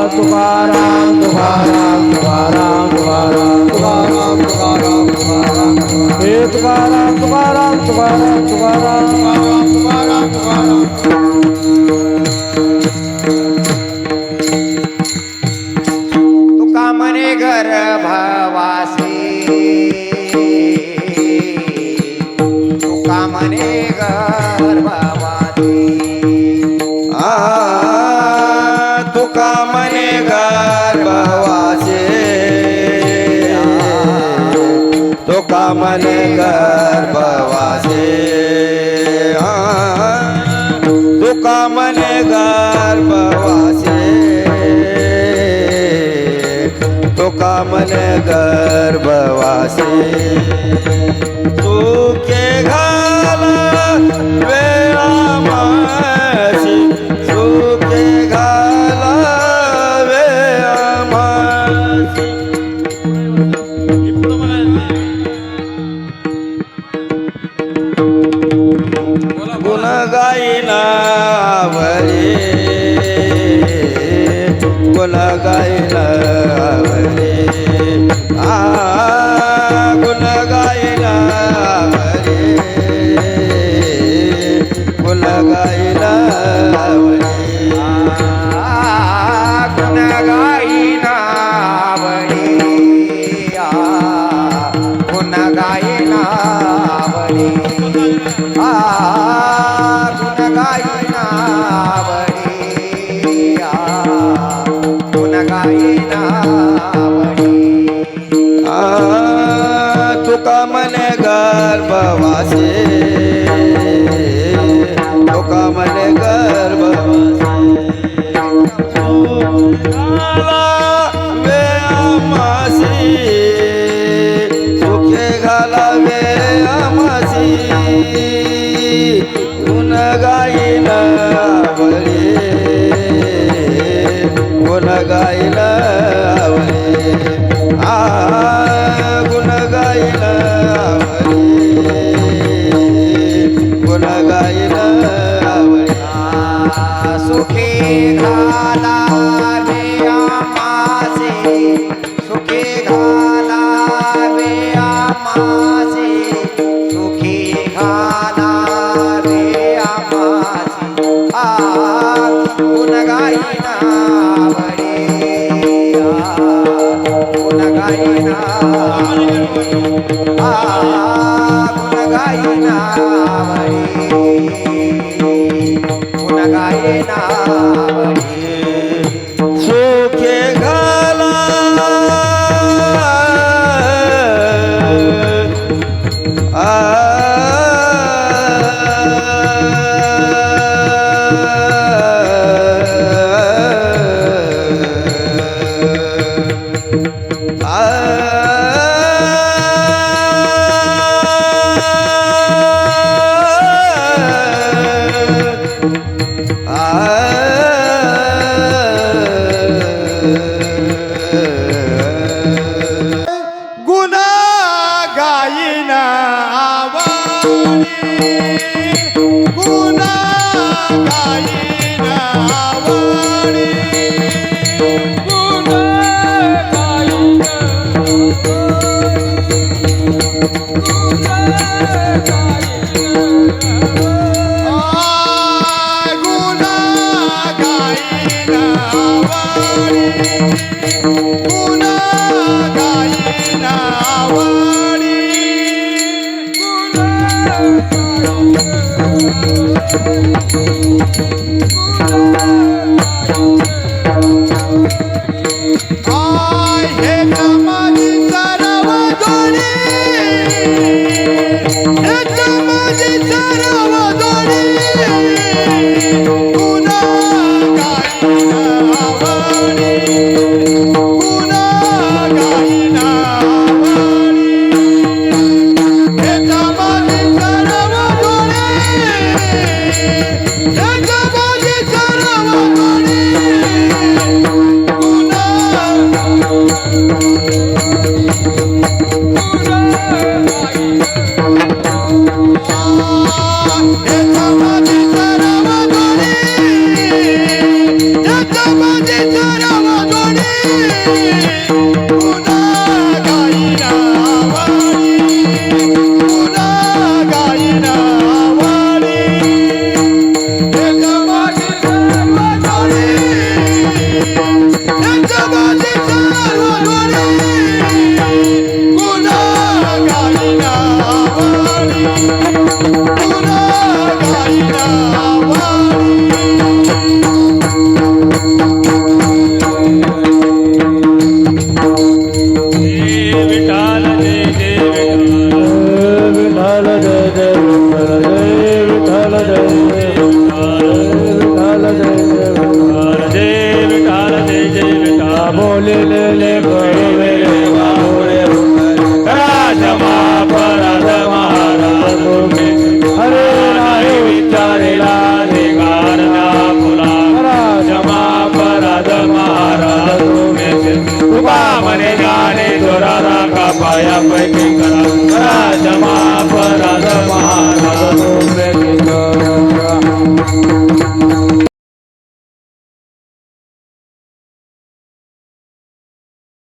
तुकाराम तुकाराम तुकाराम तुकाराम तुकाराम तुकाराम तुकाराम हे तुकाराम तुकाराम तुकाराम तुकाराम तुकाराम तुकाराम. तुका मने गर्भवासी, तुका मने गर्भवासी, तुका मने गर्भवासी, तुका मने गर्भवासी, तुका मने गर्भवासी. तुका मने गर्भवासी सुखे घाला वेळामासी सुखे घाला वेळामासी गुण गाईना आवळे गुण गाईना आवळे गुण गाईना आवळे गुण गाईना आवळे गुण गाईना आवडे गुण गाईना आवडे गुण गाईना आवडे गुण गाईना आवडे तुका मने गर्भवासी तुका मने गर्भवासी वे आमासी सुखे घालावे आमासी गुण गाईन आवळे गुण गाईन आवळे गुण गाईन आवळे गुण गाईन आवळे सुखे घालावे आमासे सुखे घालावे आमासे सुखे घालावे आमासे गुण गाईना आवडे गुण गाईना गुण गाईना आवडे गुण गाईना आवडे सुखे घाला गुण गाईना आवडी गुण गाईना आवडी गुण गाईन गुण गाईना आवडी गुण गाईना आवडी हे समाधी सर्व जोडी हे समाधी सर्व जोडी गुण गाईना आवडी गुण गाईना आवडी हे समाधी सर्व जोडी हे समाधी सर्व यापैकी करा करा क्षमा अपराध महाराज तुझे